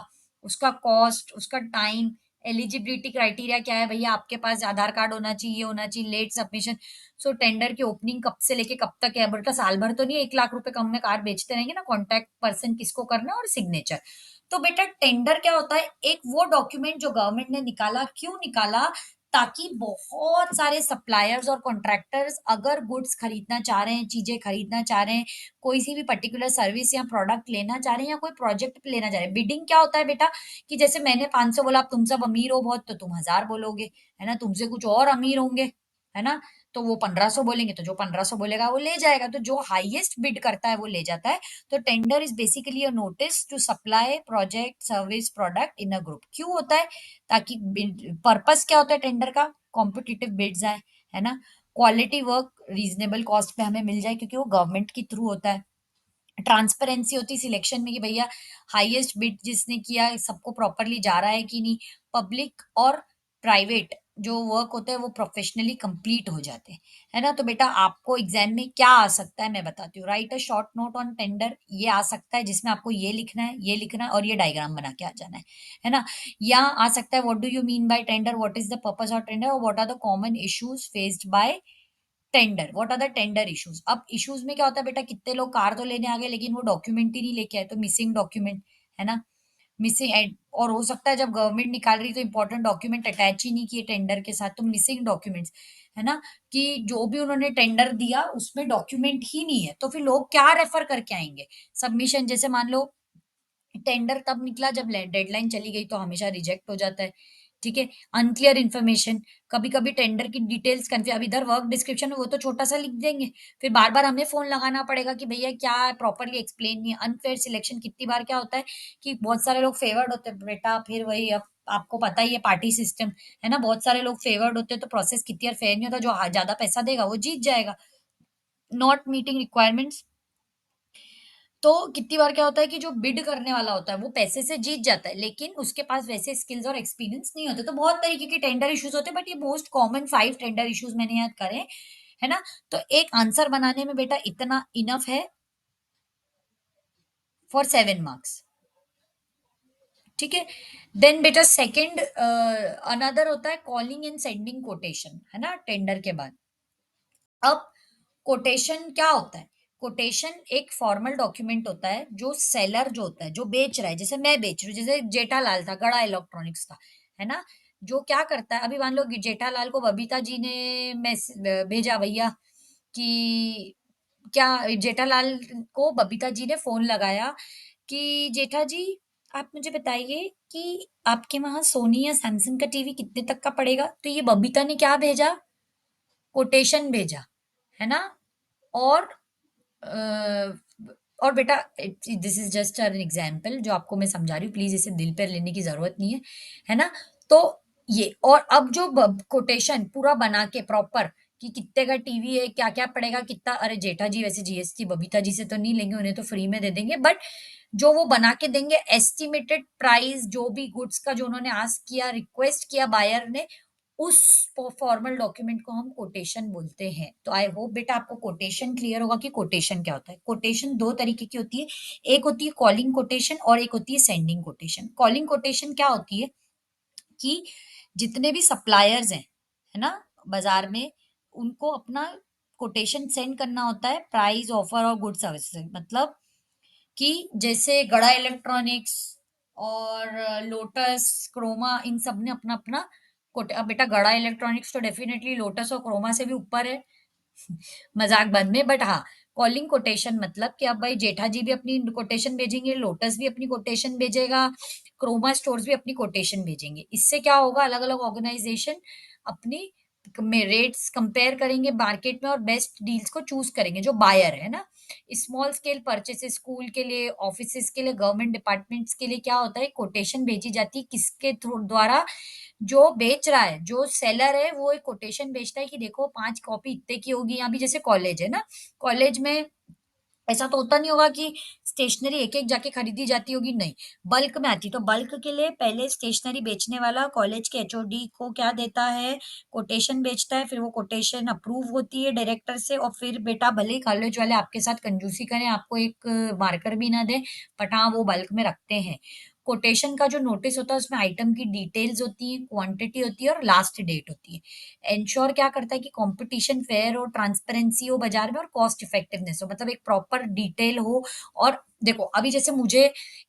उसका कॉस्ट, उसका टाइम, एलिजिबिलिटी क्राइटेरिया क्या है, भैया आपके पास आधार कार्ड होना चाहिए, ये होना चाहिए, लेट सबमिशन। सो टेंडर की ओपनिंग कब से लेके कब तक है? बेटा साल भर तो नहीं है, 1 लाख रुपए कम में कार बेचते रहेंगे ना, कॉन्टैक्ट पर्सन किसको करना है और सिग्नेचर। तो बेटा टेंडर क्या होता है? एक वो डॉक्यूमेंट जो गवर्नमेंट ने निकाला, क्यों निकाला? ताकि बहुत सारे सप्लायर्स और कॉन्ट्रैक्टर्स अगर गुड्स खरीदना चाह रहे हैं, चीजें खरीदना चाह रहे हैं, कोई सी भी पर्टिकुलर सर्विस या प्रोडक्ट लेना चाह रहे हैं या कोई प्रोजेक्ट लेना चाह रहे हैं। बिडिंग क्या होता है बेटा? कि जैसे मैंने 500 बोला, अब तुम सब अमीर हो बहुत तो तुम 1000 बोलोगे, है ना? तुमसे कुछ और अमीर होंगे, है ना? तो वो 1500 बोलेंगे, तो जो 1500 बोलेगा वो ले जाएगा, तो जो हाईएस्ट बिड करता है वो ले जाता है। तो tender is basically a notice to supply project, service, product in a group. क्यों होता है? ताकि पर्पस क्या होता है टेंडर का? कॉम्पिटिटिव बिड्स आए, है ना? क्वालिटी वर्क रीजनेबल कॉस्ट पे हमें मिल जाए, क्योंकि वो गवर्नमेंट के थ्रू होता है। ट्रांसपेरेंसी होती सिलेक्शन में कि भैया हाईएस्ट बिड जिसने किया है, सबको प्रॉपरली जा रहा है कि नहीं। पब्लिक और प्राइवेट जो वर्क होता है वो प्रोफेशनली कंप्लीट हो जाते हैं, है ना? तो बेटा आपको एग्जाम में क्या आ सकता है मैं बताती हूँ। Right a short note on tender, ये आ सकता है जिसमें आपको ये लिखना है, ये लिखना है और ये डायग्राम बना के आ जाना है ना? या आ सकता है what do you mean by tender, what is the purpose of tender और what are the common issues faced by tender, what are the tender issues. अब इश्यूज में क्या होता है बेटा? कितने लोग कार तो लेने आ गए लेकिन वो डॉक्यूमेंट ही नहीं लेके आए, तो मिसिंग डॉक्यूमेंट, है ना? मिसिंग, और हो सकता है जब गवर्नमेंट निकाल रही तो इंपॉर्टेंट डॉक्यूमेंट अटैच ही नहीं किए टेंडर के साथ, तो मिसिंग डॉक्यूमेंट्स, है ना? कि जो भी उन्होंने टेंडर दिया उसमें डॉक्यूमेंट ही नहीं है, तो फिर लोग क्या रेफर करके आएंगे? सबमिशन, जैसे मान लो टेंडर तब निकला जब डेडलाइन चली गई तो हमेशा रिजेक्ट हो जाता है, ठीक है। अनक्लियर इन्फॉर्मेशन, कभी कभी टेंडर की डिटेल्स कन्फ्यू, अब इधर वर्क डिस्क्रिप्शन में वो तो छोटा सा लिख देंगे, फिर बार बार हमें फोन लगाना पड़ेगा कि भैया क्या प्रॉपरली एक्सप्लेन नहीं है। अनफेयर सिलेक्शन, कितनी बार क्या होता है कि बहुत सारे लोग फेवर्ड होते हैं बेटा, फिर वही अब आपको पता ही है पार्टी सिस्टम, है ना, बहुत सारे लोग फेवर्ड होते हैं तो प्रोसेस कितनी बार फेयर नहीं होता, जो ज्यादा पैसा देगा वो जीत जाएगा। नॉट मीटिंग रिक्वायरमेंट्स, तो कितनी बार क्या होता है कि जो बिड करने वाला होता है वो पैसे से जीत जाता है, लेकिन उसके पास वैसे स्किल्स और एक्सपीरियंस नहीं होते। तो बहुत तरीके के टेंडर इश्यूज होते हैं, बट ये मोस्ट कॉमन 5 टेंडर इश्यूज मैंने याद करे, है ना। तो एक आंसर बनाने में बेटा इतना इनफ है फॉर 7 मार्क्स, ठीक है। देन बेटा सेकंड अनदर होता है कॉलिंग एंड सेंडिंग कोटेशन, है ना, टेंडर के बाद। अब कोटेशन क्या होता है? कोटेशन एक फॉर्मल डॉक्यूमेंट होता है जो सेलर जो होता है, जो बेच रहा है, जैसे मैं बेच रही हूँ, जैसे जेठालाल था, गड़ा इलेक्ट्रॉनिक्स का, है ना, जो क्या करता है, अभी मान लो कि जेठालाल को बबीता जी ने भेजा भैया कि क्या, जेठालाल को बबीता जी ने फोन लगाया कि जेठा जी आप मुझे बताइए कि आपके वहां सोनी या सैमसंग का टीवी कितने तक का पड़ेगा। तो ये बबीता ने क्या भेजा, कोटेशन भेजा, है ना। और अ, और बेटा this is just an example जो आपको मैं समझा रही हूँ, प्लीज इसे दिल पर लेने की जरूरत नहीं है ना। तो ये, और अब जो कोटेशन पूरा बना के प्रॉपर कि कितने का टीवी है, क्या क्या पड़ेगा, कितना, अरे जेठा जी वैसे जीएसटी बबीता जी से तो नहीं लेंगे, उन्हें तो फ्री में दे देंगे, बट जो वो बना के देंगे एस्टिमेटेड प्राइस, जो भी गुड्स का जो उन्होंने आस्क किया, रिक्वेस्ट किया बायर ने, उस फॉर्मल डॉक्यूमेंट को हम कोटेशन बोलते हैं। तो आई होप बेटा आपको कोटेशन क्लियर होगा कि कोटेशन क्या होता है। कोटेशन दो तरीके की होती है, एक होती है कॉलिंग कोटेशन और एक होती है सेंडिंग कोटेशन। कॉलिंग कोटेशन क्या होती है कि जितने भी सप्लायर्स हैं, है ना, बाजार में, उनको अपना कोटेशन सेंड करना होता है प्राइस, ऑफर और गुड सर्विसेज। मतलब कि जैसे गड़ा इलेक्ट्रॉनिक्स और लोटस, क्रोमा, इन सब ने अपना अपना अब बेटा गड़ा इलेक्ट्रॉनिक्स तो डेफिनेटली लोटस और क्रोमा से भी ऊपर है, मजाक बंद में, बट हाँ, कॉलिंग कोटेशन मतलब कि अब भाई जेठा जी भी अपनी कोटेशन भेजेंगे, लोटस भी अपनी कोटेशन भेजेगा, क्रोमा स्टोर्स भी अपनी कोटेशन भेजेंगे। इससे क्या होगा, अलग अलग ऑर्गेनाइजेशन अपनी में रेट्स कंपेयर करेंगे मार्केट में और बेस्ट डील्स को चूज करेंगे, जो बायर है ना। स्मॉल स्केल परचेसेस, स्कूल के लिए, ऑफिसेस के लिए, गवर्नमेंट डिपार्टमेंट्स के लिए क्या होता है, कोटेशन भेजी जाती है किसके थ्रू द्वारा, जो बेच रहा है, जो सेलर है, वो एक कोटेशन भेजता है कि देखो 5 कॉपी इतने की होगी। यहाँ भी जैसे कॉलेज है ना, कॉलेज में ऐसा तो होता नहीं होगा कि स्टेशनरी एक-एक जाके खरीदी जाती होगी, नहीं, बल्क में आती है। तो बल्क के लिए पहले स्टेशनरी बेचने वाला कॉलेज के एचओडी को क्या देता है, कोटेशन बेचता है, फिर वो कोटेशन अप्रूव होती है डायरेक्टर से, और फिर बेटा भले ही कॉलेज वाले आपके साथ कंजूसी करें, आपको एक मार्कर भी ना दें, बट हाँ, वो बल्क में रखते हैं। कोटेशन का जो नोटिस होता है उसमें आइटम की डिटेल्स होती है, क्वांटिटी होती है और लास्ट डेट होती है। एंश्योर क्या करता है कि कंपटीशन फेयर हो, ट्रांसपेरेंसी हो बाजार में, और कॉस्ट इफेक्टिवनेस हो, मतलब एक प्रॉपर डिटेल हो। और देखो अभी जैसे मुझे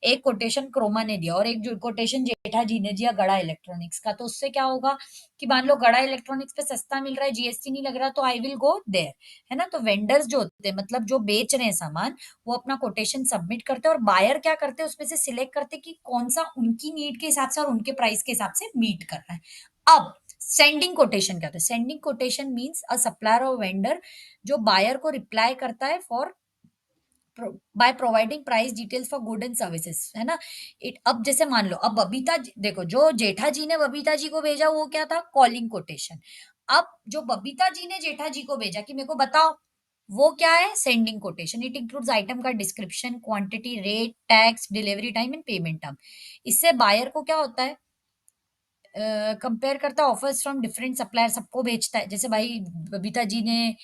एक कोटेशन क्रोमा ने दिया और एक जो कोटेशन जेठा जी ने दिया गड़ा इलेक्ट्रॉनिक्स का, तो उससे क्या होगा कि मान लो गड़ा इलेक्ट्रॉनिक्स पे सस्ता मिल रहा है, जीएसटी नहीं लग रहा, तो आई विल गो देयर, है ना। तो वेंडर्स जो होते हैं, मतलब जो बेच रहे हैं सामान, वो अपना कोटेशन सबमिट करते हैं और बायर क्या करते हैं, उसमें से सिलेक्ट करते हैं कि कौन सा उनकी नीड के हिसाब से और उनके प्राइस के हिसाब से मीट कर रहा है। अब सेंडिंग कोटेशन क्या होता है, sending quotation means a supplier और वेंडर जो बायर को रिप्लाई करता है for by providing price details for good and services, है ना। इट अब जैसे मान लो अब देखो जो जेठा जी ने बबीता जी को भेजा वो क्या था, कॉलिंग कोटेशन। अब जो बबीता जी ने जेठा जी को भेजा कि मेरे को बताओ, वो क्या है, sending quotation. It includes item का description, quantity, rate, tax, delivery time and payment term. इससे बायर को क्या होता है, कंपेयर करता है ऑफर्स फ्रॉम डिफरेंट सप्लायर, सबको बेचता है। जैसे भाई बबीता जी ने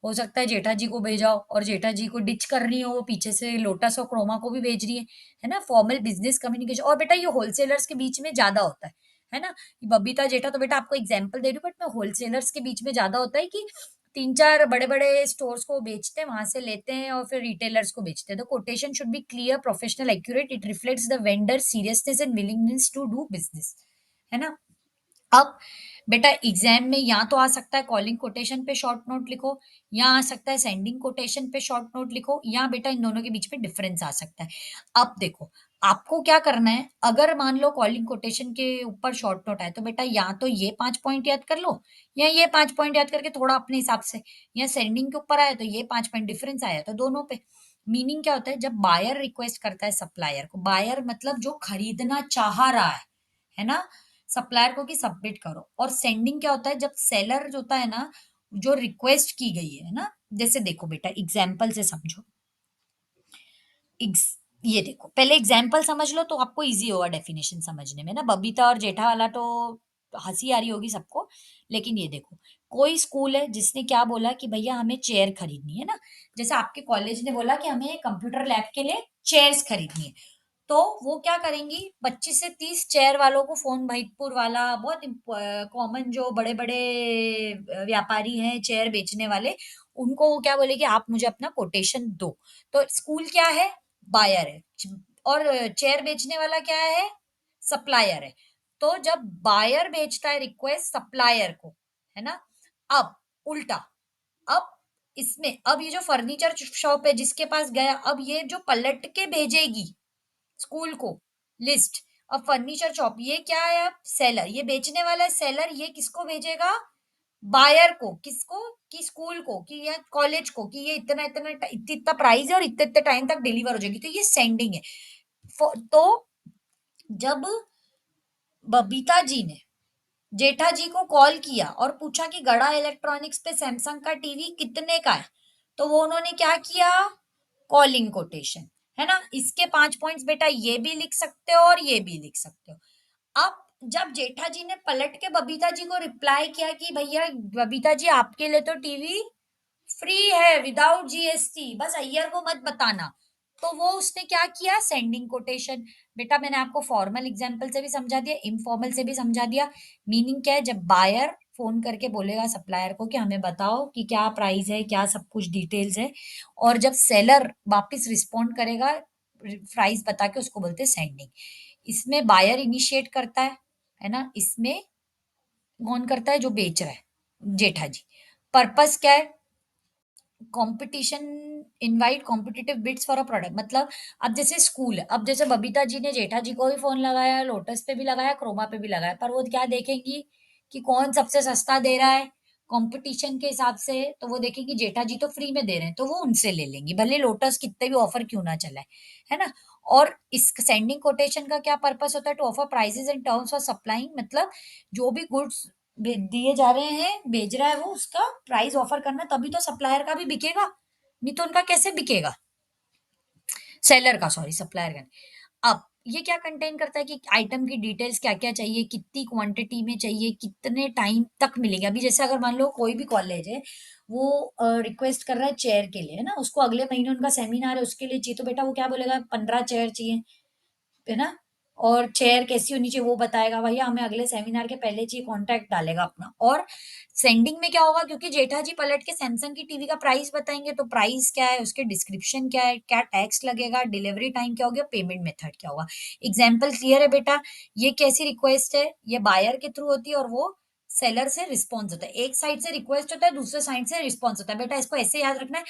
हो सकता है जेठा जी को भेजा हो और जेठा जी को डिच कर रही हो, वो पीछे से लोटस और क्रोमा को भी भेज रही है ना, फॉर्मल बिजनेस कम्युनिकेशन। और बेटा ये होलसेलर्स के बीच में ज्यादा होता है ना। बबीता जेठा तो बेटा आपको एग्जाम्पल दे रही हूँ, बट मैं होलसेलर्स के बीच में ज्यादा होता है कि 3-4 बड़े-बड़े स्टोर्स को बेचते हैं, वहां से लेते हैं और फिर रिटेलर्स को बेचते हैं। तो quotation should be clear, professional, accurate, it reflects the vendor seriousness and willingness to do business, है ना। अब बेटा एग्जाम में या तो आ सकता है कॉलिंग कोटेशन पे शॉर्ट नोट लिखो, या आ सकता है सेंडिंग कोटेशन पे शॉर्ट नोट लिखो, या बेटा इन दोनों के बीच में डिफरेंस आ सकता है। अब देखो आपको क्या करना है, अगर मान लो कॉलिंग कोटेशन के ऊपर शॉर्ट नोट आए तो बेटा या तो ये 5 पॉइंट याद कर लो या ये 5 पॉइंट याद करके थोड़ा अपने हिसाब से, या सेंडिंग के ऊपर आया तो ये 5 पॉइंट डिफरेंस आया तो दोनों पे। मीनिंग क्या होता है, जब बायर रिक्वेस्ट करता है सप्लायर को, बायर मतलब जो खरीदना चाह रहा है ना, सप्लायर को कि सबमिट करो। और सेंडिंग क्या होता है, जब सेलर जो होता है ना, जो रिक्वेस्ट की गई है ना, जैसे देखो बेटा एग्जाम्पल से समझो। ये देखो पहले एग्जाम्पल समझ लो तो आपको इजी होगा डेफिनेशन समझने में ना। बबीता और जेठा वाला तो हंसी आ रही होगी सबको, लेकिन ये देखो, कोई स्कूल है जिसने क्या बोला कि भैया हमें चेयर खरीदनी है ना, जैसे आपके कॉलेज ने बोला कि हमें कंप्यूटर लैब के लिए चेयर्स खरीदनी है, तो वो क्या करेंगी, 25 से 30 चेयर वालों को फोन, भाईपुर वाला बहुत कॉमन जो बड़े बड़े व्यापारी हैं चेयर बेचने वाले, उनको वो क्या बोले कि आप मुझे अपना कोटेशन दो। तो स्कूल क्या है, बायर है, और चेयर बेचने वाला क्या है, सप्लायर है। तो जब बायर भेजता है रिक्वेस्ट सप्लायर को, है ना, अब उल्टा, अब इसमें अब ये जो फर्नीचर शॉप है जिसके पास गया, अब ये जो पलट के भेजेगी स्कूल को लिस्ट, अब फर्नीचर शॉप ये क्या है, अब सेलर, ये बेचने वाला है सेलर, ये किसको भेजेगा, बायर को, किसको, कि स्कूल को, कि या कॉलेज को, कि ये इतना इतना इतना इतना प्राइस है और इतने इतने टाइम तक डिलीवर हो जाएगी, तो ये सेंडिंग है। तो जब बबीता जी ने जेठा जी को कॉल किया और पूछा कि गड़ा इलेक्ट्रॉनिक्स पे सैमसंग का टीवी कितने का है, तो वो उन्होंने क्या किया, कॉलिंग कोटेशन, है ना, इसके 5 पॉइंट्स बेटा ये भी लिख सकते हो और ये भी लिख सकते हो। अब जब जेठा जी ने पलट के बबीता जी को रिप्लाई किया कि भैया बबीता जी आपके लिए तो टीवी फ्री है विदाउट जीएसटी, बस अय्यर को मत बताना, तो वो उसने क्या किया, सेंडिंग कोटेशन। बेटा मैंने आपको फॉर्मल एग्जांपल से भी समझा दिया, इनफॉर्मल से भी समझा दिया। मीनिंग क्या है, जब बायर फोन करके बोलेगा सप्लायर को कि हमें बताओ कि क्या प्राइस है, क्या सब कुछ डिटेल्स है, और जब सेलर वापस रिस्पॉन्ड करेगा प्राइस बता के, उसको बोलते हैं सेंडिंग। इसमें बायर इनिशिएट करता है ना, इसमें कौन करता है, जो बेच रहा है जेठा जी। पर्पस क्या है, competition, invite competitive bids for a product, मतलब अब जैसे स्कूल है, अब जैसे बबीता जी ने जेठा जी को भी फोन लगाया, लोटस पे भी लगाया, क्रोमा पे भी लगाया, पर वो क्या देखेंगी कि कौन सबसे सस्ता दे रहा है कंपटीशन के हिसाब से, तो वो देखेंगी जेठा जी तो फ्री में दे रहे हैं तो वो उनसे ले लेंगी, भले लोटस कितने भी ऑफर क्यों ना चला है ना। और इस सेंडिंग कोटेशन का क्या पर्पस होता है, to offer prices and terms for supplying, मतलब जो भी गुड्स दिए जा रहे हैं, भेज रहा है वो, उसका प्राइस ऑफर करना, तभी तो सप्लायर का भी बिकेगा, नहीं तो उनका कैसे बिकेगा, सेलर का, सॉरी सप्लायर का नहीं। अब ये क्या कंटेन करता है कि आइटम की डिटेल्स क्या क्या चाहिए, कितनी क्वांटिटी में चाहिए, कितने टाइम तक मिलेगा। अभी जैसे अगर मान लो कोई भी कॉलेज है, वो रिक्वेस्ट कर रहा है चेयर के लिए, है ना, उसको अगले महीने उनका सेमिनार है उसके लिए चाहिए, तो बेटा वो क्या बोलेगा, 15 चेयर चाहिए, है ना, और चेयर कैसी होनी चाहिए वो बताएगा, भैया हमें अगले सेमिनार के पहले चाहिए, कॉन्टैक्ट डालेगा अपना। और सेंडिंग में क्या होगा, क्योंकि जेठा जी पलट के सैमसंग की टीवी का प्राइस बताएंगे, तो प्राइस क्या है, उसके डिस्क्रिप्शन क्या है, क्या टैक्स लगेगा, डिलीवरी टाइम क्या होगा, पेमेंट मेथड क्या होगा। एग्जाम्पल क्लियर है बेटा, ये कैसी रिक्वेस्ट है, ये बायर के थ्रू होती है और वो सेलर से रिस्पॉन्स होता है, एक साइड से रिक्वेस्ट होता है, दूसरे साइड से रिस्पॉन्स होता है। बेटा इसको ऐसे याद रखना है,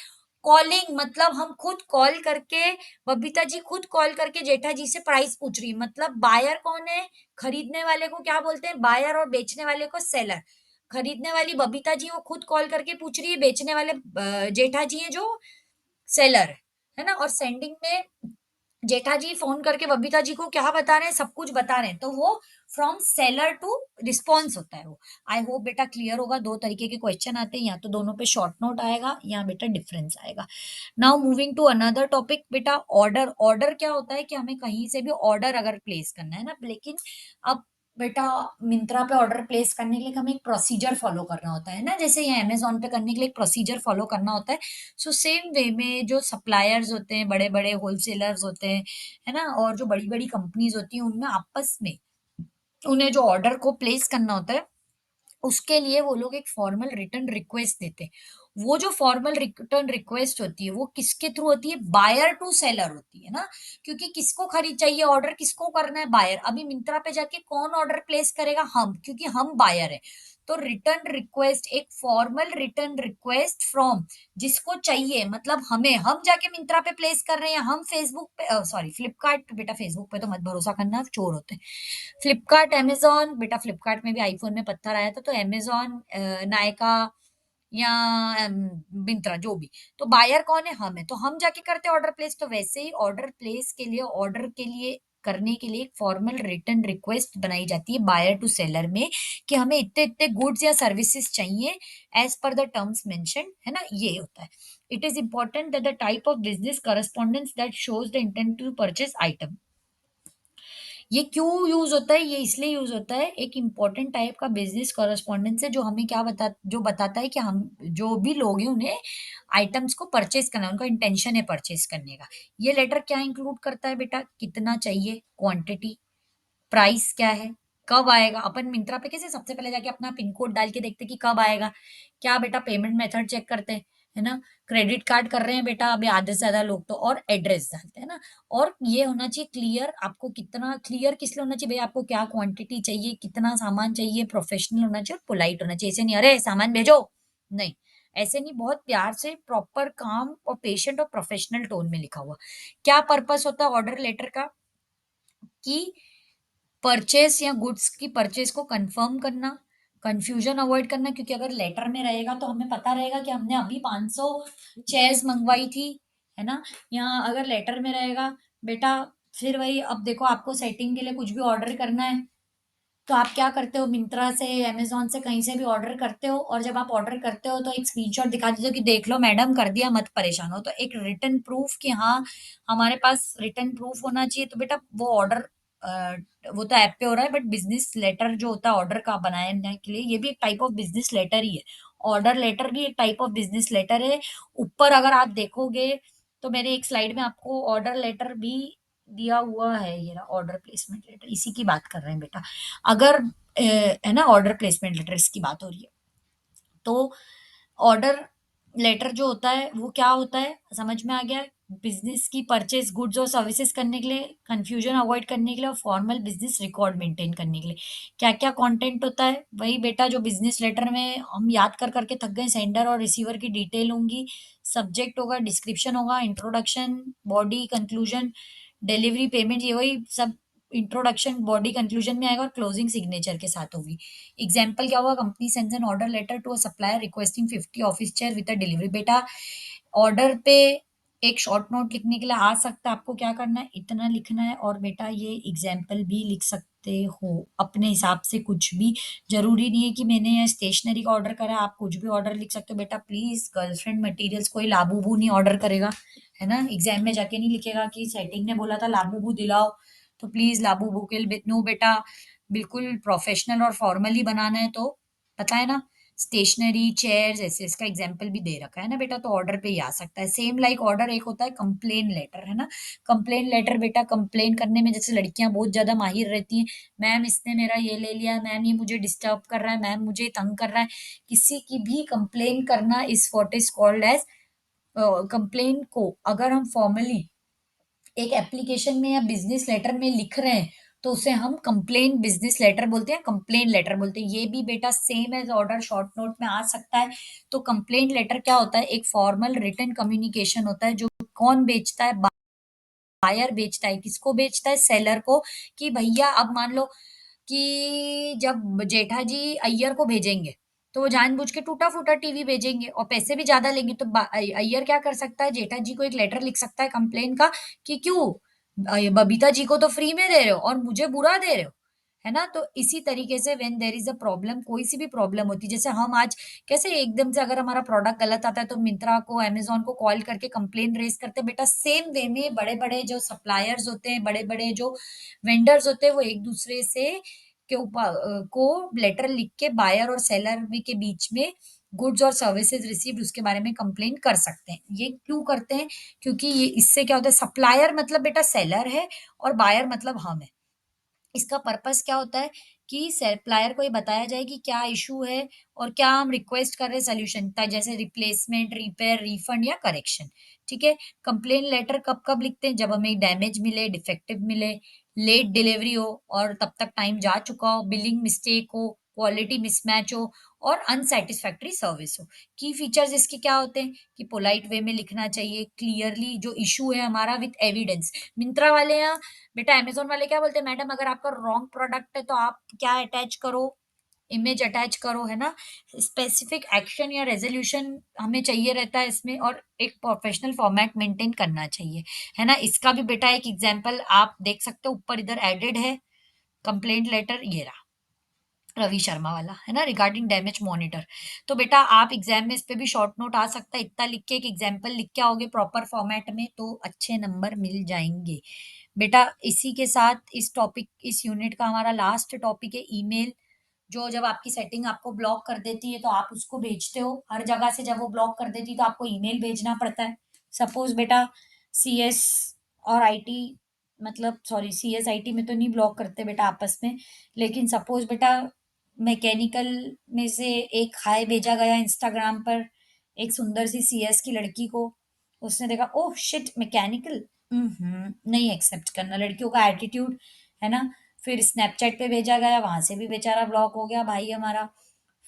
कॉलिंग मतलब हम खुद कॉल करके, बबीता जी खुद कॉल करके जेठा जी से प्राइस पूछ रही है, मतलब बायर कौन है, खरीदने वाले को क्या बोलते हैं बायर, और बेचने वाले को सेलर। खरीदने वाली बबीता जी वो खुद कॉल करके पूछ रही है, बेचने वाले जेठा जी है जो सेलर है ना। और सेंडिंग में जेठा जी फोन करके बबीता जी को क्या बता रहे हैं, सब कुछ बता रहे हैं, तो वो फ्रॉम सेलर टू रिस्पॉन्स होता है वो। आई होप बेटा क्लियर होगा, दो तरीके के क्वेश्चन आते हैं, या तो दोनों पे शॉर्ट नोट आएगा या बेटा डिफरेंस आएगा। Now moving to another topic बेटा, ऑर्डर। ऑर्डर क्या होता है कि हमें कहीं से भी ऑर्डर अगर प्लेस करना है ना, लेकिन अब बेटा मिंत्रा पे ऑर्डर प्लेस करने के लिए हमें एक प्रोसीजर फॉलो करना होता है ना, जैसे ये अमेजोन पे करने के लिए एक प्रोसीजर फॉलो करना होता है। सो सेम वे में जो सप्लायर्स होते हैं, बड़े बड़े होलसेलर्स होते हैं, है ना, और जो बड़ी बड़ी कंपनीज होती हैं, उनमें आपस में उन्हें जो ऑर्डर को प्लेस करना होता है, उसके लिए वो लोग एक फॉर्मल रिटर्न रिक्वेस्ट देते हैं। वो जो फॉर्मल रिटर्न रिक्वेस्ट होती है वो किसके थ्रू होती है? बायर टू सेलर होती है ना, क्योंकि किसको खरीद चाहिए ऑर्डर, किसको करना है? बायर। अभी मिंत्रा पे जाके कौन ऑर्डर प्लेस करेगा? हम, क्योंकि हम बायर है। तो रिटर्न रिक्वेस्ट एक फॉर्मल रिटर्न रिक्वेस्ट फ्रॉम जिसको चाहिए, मतलब हमें, हम जाके मिंत्रा पे प्लेस कर रहे हैं, हम फेसबुक पे, सॉरी फ्लिपकार्ट, बेटा फेसबुक पे तो मत भरोसा करना, चोर होते हैं। फ्लिपकार्ट, अमेज़न, बेटा फ्लिपकार्ट में भी आईफ़ोन में पत्थर आया था, तो अमेज़न, नायका या अम, मिंत्रा जो भी। तो बायर कौन है? हम हैं। तो हम जाके करते हैं ऑर्डर प्लेस, तो वैसे ही ऑर्डर प्लेस के लिए, ऑर्डर के लिए करने के लिए एक फॉर्मल रिटर्न रिक्वेस्ट बनाई जाती है बायर टू सेलर में, कि हमें इतने-इतने गुड्स या सर्विसेज़ चाहिए as per the terms mentioned, है ना? ये होता है। It is important that the type of business correspondence that shows the intent to purchase item. ये क्यों यूज़ होता है? ये इसलिए यूज़ होता है, एक इम्पोर्टेंट टाइप का बिज़नेस कॉरेस्पॉन्डेंस है, जो हमें क्या जो बताता है कि हम, जो भी लोग हैं, उन्हें आइटम्स को परचेज़ करना है, उनका इंटेंशन है परचेज़ करने का। ये लेटर क्या इंक्लूड करता है बेटा? कितना चाहिए, क्वांटिटी, प्राइस क्या है, कब आएगा? अपन मिंत्रा पे कैसे सबसे पहले जाके अपना पिन कोड डाल के देखते हैं कि कब आएगा। क्या बेटा, पेमेंट मेथड चेक करते हैं, है ना? क्रेडिट कार्ड कर रहे हैं बेटा अभी आधे से ज़्यादा लोग तो, और एड्रेस डालते हैं ना। और ये होना चाहिए क्लियर, आपको कितना क्लियर किस लिए होना चाहिए भई, आपको क्या क्वांटिटी चाहिए, कितना सामान चाहिए, प्रोफेशनल होना चाहिए और पोलाइट होना चाहिए। ऐसे नहीं, "अरे! सामान भेजो।" नहीं, ऐसे नहीं, बहुत प्यार से प्रॉपर काम और पेशेंट और प्रोफेशनल टोन में लिखा हुआ। क्या पर्पस होता है ऑर्डर लेटर का? कि परचेज़ या गुड्स की परचेज़ को कन्फर्म करना, कन्फ्यूज़न अवॉइड करना, क्योंकि अगर लेटर में रहेगा तो हमें पता रहेगा कि हमने अभी 500 चेयर्स मँगवाई थी, है ना? या अगर लेटर में रहेगा, बेटा फिर वही, अब देखो आपको सेटिंग के लिए कुछ भी ऑर्डर करना है, तो आप क्या करते हो, मिंत्रा से, अमेज़न से, कहीं से भी ऑर्डर करते हो, और जब आप ऑर्डर करते हो तो एक स्क्रीनशॉट दिखा देते हो कि देख लो मैडम कर दिया, मत परेशान हो। तो एक रिटन प्रूफ कि हाँ, हमारे पास रिटन प्रूफ होना चाहिए। तो बेटा वो ऑर्डर, अ, वो तो ऐप पे हो रहा है, बट बिज़नेस लेटर जो होता है ऑर्डर का बनाने के लिए, ये भी एक टाइप ऑफ बिज़नेस लेटर ही है। ऑर्डर लेटर भी एक टाइप ऑफ बिज़नेस लेटर है। ऊपर अगर आप देखोगे तो मेरे एक स्लाइड में आपको ऑर्डर लेटर भी दिया हुआ है, ये रहा ऑर्डर प्लेसमेंट लेटर, इसी की बात कर रहे हैं बेटा। अगर है ना, ऑर्डर प्लेसमेंट लेटर इसकी बात हो रही है। तो ऑर्डर लेटर जो होता है वो क्या होता है, समझ में आ गया? बिज़नेस की परचेज़ गुड्स और सर्विसेज़ करने के लिए, कन्फ्यूज़न अवॉइड करने के लिए और फॉर्मल बिज़नेस रिकॉर्ड मेंटेन करने के लिए। क्या-क्या कंटेंट होता है? वही बेटा जो बिज़नेस लेटर में हम याद कर के थक गए, सेंडर और रिसीवर की डिटेल होंगी, सब्जेक्ट होगा, डिस्क्रिप्शन होगा, introduction, body, conclusion, delivery, payment, ये वही सब इंट्रोडक्शन, बॉडी, कंक्लूजन में आएगा और क्लोजिंग सिग्नेचर के साथ होगी। एग्जाम्पल क्या हुआ, company sends an order letter to a supplier requesting 50 office chair with a delivery. बेटा ऑर्डर पे एक शॉर्ट नोट लिखने के लिए आ सकता है, आपको क्या करना है, इतना लिखना है, और बेटा ये एग्जाम्पल भी लिख सकते हो अपने हिसाब से, कुछ भी जरूरी नहीं है कि मैंने ये स्टेशनरी का ऑर्डर करा है, आप कुछ भी ऑर्डर लिख सकते हो। बेटा प्लीज गर्लफ्रेंड मटेरियल्स कोई लाबूबू नहीं ऑर्डर करेगा, है ना? एग्जाम में जाके नहीं लिखेगा कि सेटिंग ने बोला था लाबूबू दिलाओ, तो प्लीज लाबूबू के नो बेटा, बिल्कुल प्रोफेशनल और फॉर्मल ही बनाना है। तो पता है ना, स्टेशनरी, चेयर्स, ऐसे इसका एग्जाम्पल भी दे रखा है ना बेटा, तो ऑर्डर पे ही आ सकता है। सेम लाइक ऑर्डर एक होता है कंप्लेन लेटर, है ना? कंप्लेन लेटर बेटा कंप्लेन करने में जैसे लड़कियां बहुत ज्यादा माहिर रहती हैं, मैम इसने मेरा ये ले लिया, मैम ये मुझे डिस्टर्ब कर रहा है, मैम मुझे तंग कर रहा है, किसी की भी कंप्लेन करना is what is called as, complain को अगर हम फॉर्मली एक एप्लीकेशन में या बिजनेस लेटर में लिख रहे हैं, तो उसे हम कंप्लेन बिजनेस लेटर बोलते हैं, कंप्लेन लेटर बोलते हैं। ये भी बेटा same as order short note में आ सकता है। तो कंप्लेन लेटर क्या होता है, एक फॉर्मल रिटन कम्युनिकेशन होता है, जो कौन बेचता है, बायर बेचता है, किसको बेचता है, सेलर को, कि भैया अब मान लो कि जब जेठा जी अय्यर को भेजेंगे, तो वो जानबूझ के टूटा-फूटा टीवी भेजेंगे और पैसे भी ज़्यादा लेंगे, तो अय्यर क्या कर सकता है, जेठा जी को एक लेटर लिख सकता है कंप्लेन का, कि क्यों बबीता जी को तो फ्री में दे रहे हो और मुझे बुरा दे रहे हो, है ना? तो इसी तरीके से when there is a problem, कोई सी भी प्रॉब्लम होती है, जैसे हम आज कैसे एकदम से अगर हमारा प्रोडक्ट गलत आता है तो मिंत्रा को, अमेज़न को कॉल करके कंप्लेन रेज़ करते हैं, बेटा सेम वे में बड़े-बड़े जो सप्लायर्स होते हैं, बड़े-बड़े जो वेंडर्स होते हैं, वो एक-दूसरे से को लेटर लिख के बायर और सेलर भी के बीच में गुड्स और सर्विसेज रिसीव्ड उसके बारे में कंप्लेन कर सकते हैं। ये क्यों करते हैं? क्योंकि ये इससे क्या होता है, सप्लायर मतलब बेटा सेलर है और बायर मतलब हम हैं। इसका पर्पस क्या होता है कि सप्लायर को ये बताया जाए कि क्या इशू है और क्या हम रिक्वेस्ट कर रहे हैं सोल्यूशन, जैसे रिप्लेसमेंट, रिपेयर, रिफंड या करेक्शन। ठीक है। कंप्लेन लेटर कब कब लिखते हैं? जब हमें डैमेज मिले, डिफेक्टिव मिले, लेट डिलीवरी हो और तब तक टाइम जा चुका हो, बिलिंग मिस्टेक हो, क्वालिटी मिसमैच हो और अनसेटिस्फैक्टरी सर्विस हो। की फीचर्स इसके क्या होते हैं कि पोलाइट वे में लिखना चाहिए क्लियरली जो इशू है हमारा विथ एविडेंस। मिंत्रा वाले या बेटा अमेज़न वाले क्या बोलते हैं, मैडम अगर आपका रॉन्ग प्रोडक्ट है तो आप क्या अटैच करो, इमेज अटैच करो, है ना? स्पेसिफिक एक्शन या रेज़ोल्यूशन हमें चाहिए रहता है इसमें और एक प्रोफेशनल फॉर्मेट मेंटेन करना चाहिए, है ना? इसका भी बेटा एक एग्ज़ाम्पल आप देख सकते हो, ऊपर इधर एडेड है, कंप्लेंट लेटर ये रहा। रवि शर्मा वाला, है ना? Regarding damage monitor. तो बेटा आप एग्ज़ाम में इस पे भी शॉर्ट नोट आ सकता है, इतना लिख के एक एग्ज़ाम्पल लिख के आओगे प्रॉपर फॉर्मेट में तो अच्छे नंबर मिल जाएँगे। बेटा इसी के साथ इस टॉपिक इस यूनिट का हमारा लास्ट टॉपिक है ईमेल। जो जब आपकी सेटिंग आपको ब्लॉक कर देती है तो आप उसको भेजते हो हर जगह से, जब वो ब्लॉक कर देती है तो आपको ईमेल भेजना पड़ता है। सपोज़ बेटा सीएस और आईटी, मतलब सॉरी सीएस आईटी में तो नहीं ब्लॉक करते बेटा आपस में, लेकिन सपोज़ बेटा मैकेनिकल में से एक हाय भेजा गया इंस्टाग्राम पर एक सुंदर सी सीएस की लड़की को, उसने देखा ओह शिट मैकेनिकल, नहीं एक्सेप्ट करना लड़कियों का एटीट्यूड, है ना? फिर स्नैपचैट पे भेजा गया, वहां से भी बेचारा ब्लॉक हो गया भाई हमारा।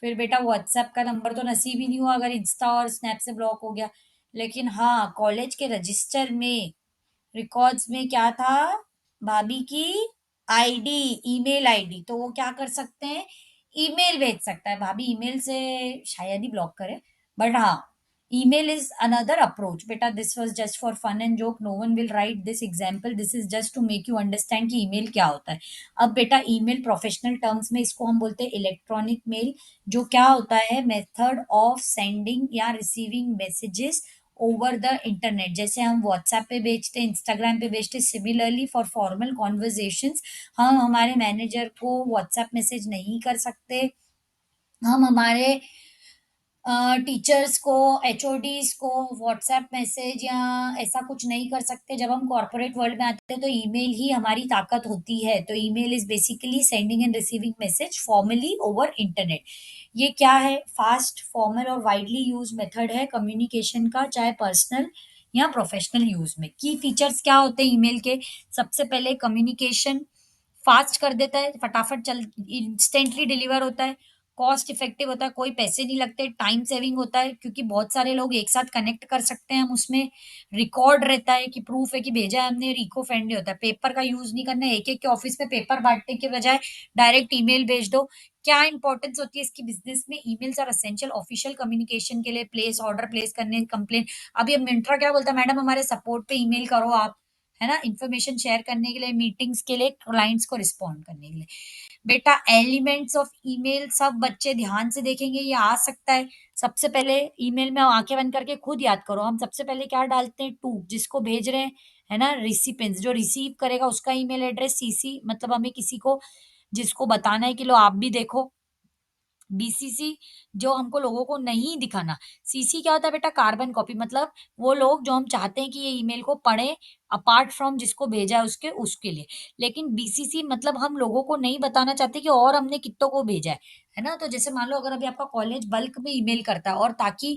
फिर बेटा व्हाट्सएप का नंबर तो नसीब ही नहीं हुआ अगर इंस्टा और स्नैप से ब्लॉक हो गया। लेकिन हाँ कॉलेज के रजिस्टर में रिकॉर्ड्स में क्या था, भाभी की आईडी, ईमेल आईडी, तो वो क्या कर सकते हैं, ईमेल भेज सकता है। भाभी ईमेल से शायद ही ब्लॉक करे, बट हाँ ईमेल इज अनदर अप्रोच। बेटा this was just for fun and joke, no one will write this example, this is just to make you understand कि ईमेल क्या होता है। अब बेटा ईमेल प्रोफेशनल टर्म्स में इसको हम बोलते हैं इलेक्ट्रॉनिक मेल, जो क्या होता है, मेथड ऑफ सेंडिंग या receiving messages over the internet. जैसे हम व्हाट्सएप पे भेजते हैं, इंस्टाग्राम पे भेजते हैं, सिमिलरली फॉर फॉर्मल कॉन्वर्जेशंस हम हमारे मैनेजर को व्हाट्सएप मैसेज नहीं कर सकते, हम हमारे टीचर्स को, एचओडीज को व्हाट्सएप मैसेज या ऐसा कुछ नहीं कर सकते। जब हम कॉर्पोरेट वर्ल्ड में आते हैं तो ईमेल ही हमारी ताकत होती है। तो email is basically sending end receiving message formally over internet. ये क्या है, फास्ट, फॉर्मल और वाइडली यूज मेथड है कम्युनिकेशन का, चाहे पर्सनल या प्रोफेशनल यूज में। की फीचर्स क्या होते हैं ईमेल के, सबसे पहले कम्युनिकेशन फास्ट कर देता है, फटाफट चल इंस्टेंटली डिलीवर होता है, कॉस्ट इफेक्टिव होता है, कोई पैसे नहीं लगते, टाइम सेविंग होता है क्योंकि बहुत सारे लोग एक साथ कनेक्ट कर सकते हैं हम उसमें, रिकॉर्ड रहता है कि प्रूफ है कि भेजा है हमने, इको फ्रेंडली होता है, पेपर का यूज नहीं करना है, एक एक के ऑफिस में पेपर बांटने के बजाय डायरेक्ट ईमेल भेज दो। क्या इंपॉर्टेंस होती है इसकी बिजनेस में, emails are essential official communication के लिए, प्लेस ऑर्डर, प्लेस करने, कंप्लेन। अभी अब मिंट्रा क्या बोलता है, मैडम हमारे सपोर्ट पे ईमेल करो आप, है ना, इन्फॉर्मेशन शेयर करने के लिए, मीटिंग्स के लिए, क्लाइंट्स को रिस्पॉन्ड करने के लिए। बेटा एलिमेंट्स ऑफ ईमेल सब बच्चे ध्यान से देखेंगे, ये आ सकता है। सबसे पहले ईमेल में आंखें बंद करके खुद याद करो, हम सबसे पहले क्या डालते हैं, टू, जिसको भेज रहे हैं, है ना, रिसिपेंट्स, जो रिसीव करेगा उसका ईमेल एड्रेस, सीसी मतलब हमें किसी को जिसको बताना है कि लो आप भी देखो, बीसीसी जो हमको लोगों को नहीं दिखाना। सीसी क्या होता है बेटा, कार्बन कॉपी, मतलब वो लोग जो हम चाहते हैं कि ये ईमेल को पढ़ें अपार्ट फ्रॉम जिसको भेजा है उसके लिए। लेकिन बीसीसी मतलब हम लोगों को नहीं बताना चाहते कि और हमने कितनों को भेजा है ना? तो जैसे मान लो अगर अभी आपका कॉलेज बल्क में ईमेल करता है और ताकि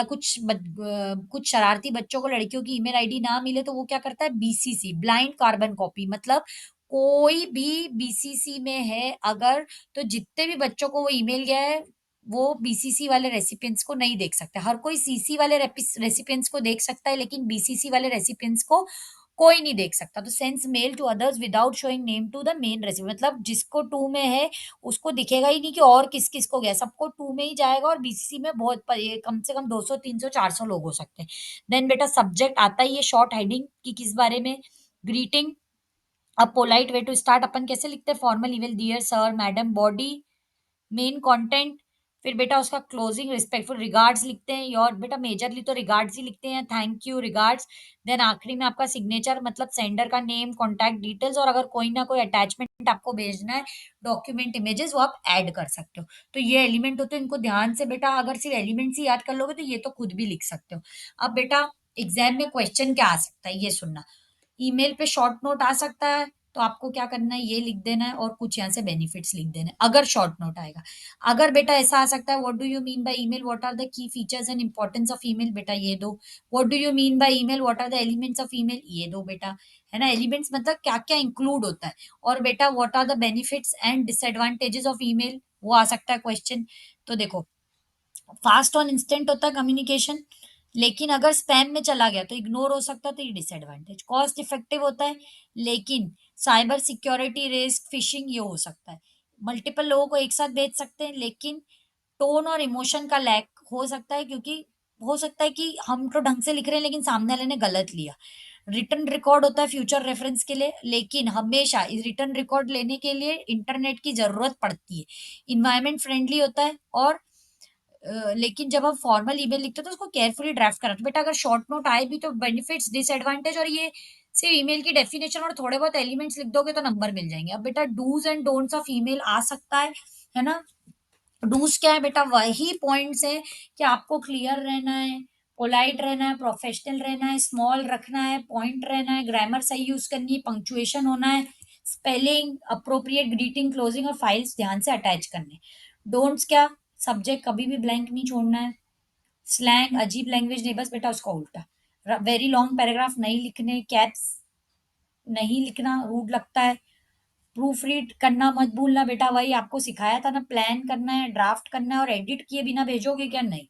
कुछ शरारती बच्चों को लड़कियों की ईमेल आईडी ना मिले तो वो क्या करता है, बीसीसी, ब्लाइंड कार्बन कॉपी, मतलब कोई भी बीसीसी में है अगर, तो जितने भी बच्चों को वो ईमेल गया है वो बीसीसी वाले रेसिपिएंट्स को नहीं देख सकता। हर कोई सीसी वाले रेसिपिएंट्स को देख सकता है लेकिन बीसीसी वाले रेसिपिएंट्स को कोई नहीं देख सकता। तो sends mail to others without showing name to the main recipient, मतलब जिसको 2 में है उसको दिखेगा ही नहीं कि और किस-किस को गया, सबको 2 में ही जाएगा और बीसीसी में बहुत ये कम से कम 200, 300, 400 लोग हो सकते हैं। देन बेटा सब्जेक्ट आता ही है शॉर्ट हेडिंग कि किस बारे में, ग्रीटिंग, अब पोलाइट वे टू स्टार्ट अपन कैसे लिखते हैं, formal email, dear sir, madam, body, main content, फिर बेटा उसका क्लोजिंग रिस्पेक्टफुल रिगार्ड्स लिखते हैं, योर बेटा मेजरली तो रिगार्ड्स ही लिखते हैं, थैंक यू, रिगार्ड्स। देन आखिरी में आपका सिग्नेचर, मतलब सेंडर का नेम, कॉन्टैक्ट डिटेल्स, और अगर कोई ना कोई अटैचमेंट आपको भेजना है, डॉक्यूमेंट, इमेजेस, वो आप ऐड कर सकते हो। तो ये एलिमेंट होते हैं, इनको ध्यान से बेटा अगर सिर्फ एलिमेंट्स ही याद कर लोगे तो ये तो खुद भी लिख सकते हो। अब बेटा एग्जाम में क्वेश्चन क्या आ सकता है ये सुनना, ईमेल पे शॉर्ट नोट आ सकता है, तो आपको क्या करना है, ये लिख देना है और कुछ यहाँ से बेनिफिट्स लिख देना है, अगर शॉर्ट नोट आएगा। अगर बेटा ऐसा आ सकता है, what do you mean by email, what are the key features and importance of email, बेटा ये दो। What do you mean by email, what are the elements of email, ये दो बेटा, है ना। एलिमेंट्स मतलब क्या क्या इंक्लूड होता है। और बेटा what are the benefits and disadvantages of email, वो आ सकता है क्वेश्चन। तो देखो, फास्ट और इंस्टेंट होता है कम्युनिकेशन, लेकिन अगर स्पैम में चला गया तो इग्नोर हो सकता है, तो ये डिसएडवांटेज। कॉस्ट इफेक्टिव होता है, लेकिन साइबर सिक्योरिटी रिस्क, फिशिंग, ये हो सकता है। मल्टीपल लोगों को एक साथ भेज सकते हैं, लेकिन टोन और इमोशन का लैक हो सकता है, क्योंकि हो सकता है कि हम तो ढंग से लिख रहे हैं लेकिन सामने वाले ने गलत लिया। रिटर्न रिकॉर्ड होता है फ्यूचर रेफरेंस के लिए, लेकिन हमेशा इस रिटर्न रिकॉर्ड लेने के लिए इंटरनेट की जरूरत पड़ती है। इन्वायरमेंट फ्रेंडली होता है, और लेकिन जब हम फॉर्मल ईमेल लिखते हैं तो उसको केयरफुली ड्राफ्ट करना। तो बेटा अगर शॉर्ट नोट आए भी तो बेनिफिट्स, डिसएडवांटेज और ये सिर्फ ईमेल की डेफिनेशन और थोड़े बहुत एलिमेंट्स लिख दोगे तो नंबर मिल जाएंगे। अब बेटा dos and don'ts of email आ सकता है ना। डूज क्या है बेटा, वही पॉइंट्स है कि आपको क्लियर रहना है, पोलाइट रहना है, प्रोफेशनल रहना है, स्मॉल रखना है, पॉइंट रहना है, ग्रामर सही यूज करनी है, पंक्चुएशन होना है, स्पेलिंग अप्रोप्रिएट, ग्रीटिंग, क्लोजिंग और फाइल्स ध्यान से अटैच करने। डोंट्स क्या, सब्जेक्ट कभी भी ब्लैंक नहीं छोड़ना है, स्लैंग अजीब लैंग्वेज नहीं, बस बेटा उसका उल्टा, वेरी लॉन्ग पैराग्राफ नहीं लिखने, कैप्स नहीं लिखना, रूड लगता है, प्रूफ रीड करना मत भूलना बेटा, वही आपको सिखाया था ना, प्लान करना है, ड्राफ्ट करना है, और एडिट किए बिना भेजोगे क्या, नहीं।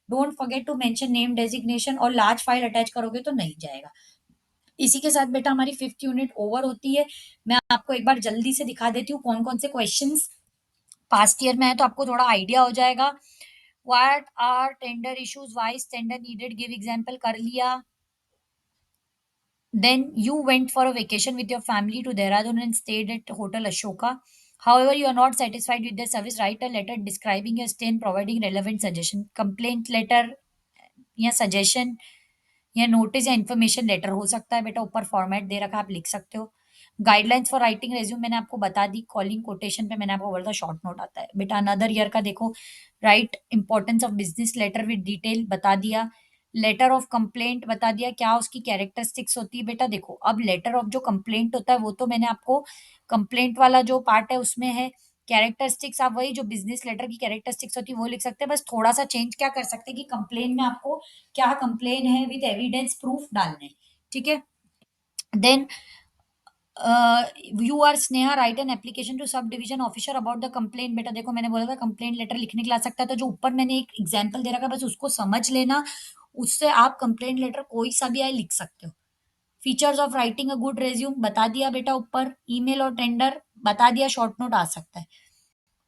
Don't forget to mention name designation, और लार्ज फाइल अटैच करोगे तो नहीं जाएगा। इसी के साथ बेटा हमारी 5th यूनिट ओवर होती है। मैं आपको एक बार जल्दी से दिखा देती हूँ कौन कौन से क्वेश्चंस पास्ट ईयर में है, तो आपको थोड़ा आइडिया हो जाएगा। What are tender issues, why tender needed, give example कर लिया। Then you went for a vacation with your family to Dehradun and stayed at Hotel Ashoka. However, you are not satisfied with their service. Write a letter describing your stay and providing relevant suggestion. Complaint letter या suggestion या notice या information letter हो सकता है बेटा, ऊपर format दे रखा, आप लिख सकते हो। गाइडलाइंस फॉर राइटिंग रेज्यूम मैंने आपको बता दी। कॉलिंग कोटेशन पे मैंने आपको बोला था शॉर्ट नोट आता है बेटा। अनदर ईयर का देखो, write importance of business letter with detail बता दिया। लेटर ऑफ कंप्लेंट बता दिया, क्या उसकी कैरेक्टरिस्टिक्स होती है बेटा। देखो अब लेटर ऑफ जो कंप्लेंट होता है वो तो मैंने आपको, कंप्लेंट वाला जो पार्ट है उसमें है। कैरेक्टरिस्टिक्स आप वही जो बिजनेस लेटर की कैरेक्टरिस्टिक्स होती है वो लिख सकते हैं, बस थोड़ा सा चेंज क्या कर सकते हैं कि कंप्लेन में आपको क्या कंप्लेन है विद एविडेंस प्रूफ डालने, ठीक है। Then you are Sneha right an application to sub division officer about the complain. बेटा देखो मैंने बोला था कंप्लेन लेटर लिखने के लिए आ सकता है, तो जो ऊपर मैंने एक एग्जाम्पल दे रखा है बस उसको समझ लेना, उससे आप कंप्लेन लेटर कोई सा भी आए लिख सकते हो। Features of writing a good resume बता दिया बेटा ऊपर। ईमेल और टेंडर बता दिया, शॉर्ट नोट आ सकता है।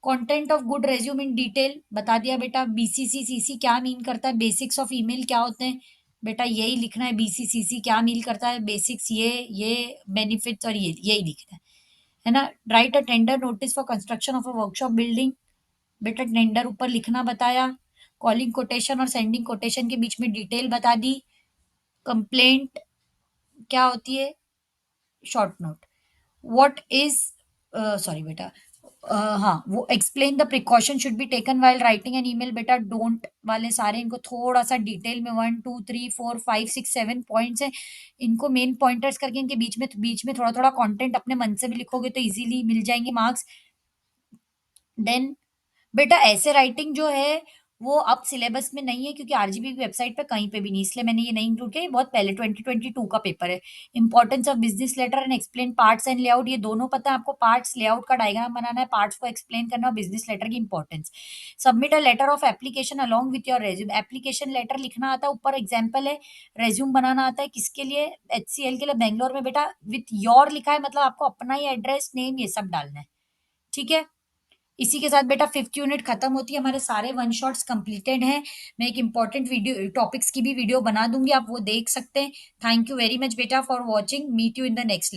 Content of good resume in detail बता दिया बेटा। बीसीसी सीसी क्या मीन करता है, बेसिक्स ऑफ ईमेल क्या होते हैं बेटा, यही लिखना है। बीसीसीसी क्या मीन करता है, बेसिक्स ये बेनिफिट्स और ये यही लिखना है ना। Right a tender notice for construction of a workshop building, बेटा टेंडर ऊपर लिखना बताया। कॉलिंग कोटेशन और सेंडिंग कोटेशन के बीच में डिटेल बता दी। कंप्लेंट क्या होती है, short note. What is, sorry बेटा, हाँ वो explain the precaution should be taken while writing an email, बेटा डोंट वाले सारे इनको थोड़ा सा डिटेल में 1 2 3 4 5 6 7 पॉइंट्स है, इनको मेन पॉइंटर्स करके इनके बीच में थोड़ा थोड़ा कंटेंट अपने मन से भी लिखोगे तो इजीली मिल जाएंगे मार्क्स। देन बेटा ऐसे राइटिंग जो है वो अब सिलेबस में नहीं है, क्योंकि आरजीबी की वेबसाइट पे कहीं पे भी नहीं, इसलिए मैंने ये नहीं इंक्लूड किया, ये बहुत पहले 2022 का पेपर है। Importance of business letter and explain parts and layout, ये दोनों पता है आपको। पार्ट्स लेआउट का डायग्राम बनाना है, पार्ट्स को एक्सप्लेन करना, और बिजनेस लेटर की importance. Submit a letter of application along with your resume, application letter लिखना आता है, ऊपर एग्जाम्पल है। रेज्यूम बनाना आता है किसके लिए, एचसीएल के लिए बेंगलोर में बेटा। विथ योर लिखा है मतलब आपको अपना ही एड्रेस नेम ये सब डालना है, ठीक है। इसी के साथ बेटा 5th यूनिट खत्म होती है, हमारे सारे वन शॉट्स कंप्लीटेड हैं। मैं एक इंपॉर्टेंट वीडियो टॉपिक्स की भी वीडियो बना दूंगी, आप वो देख सकते हैं। थैंक यू वेरी मच बेटा for watching, meet you in the next.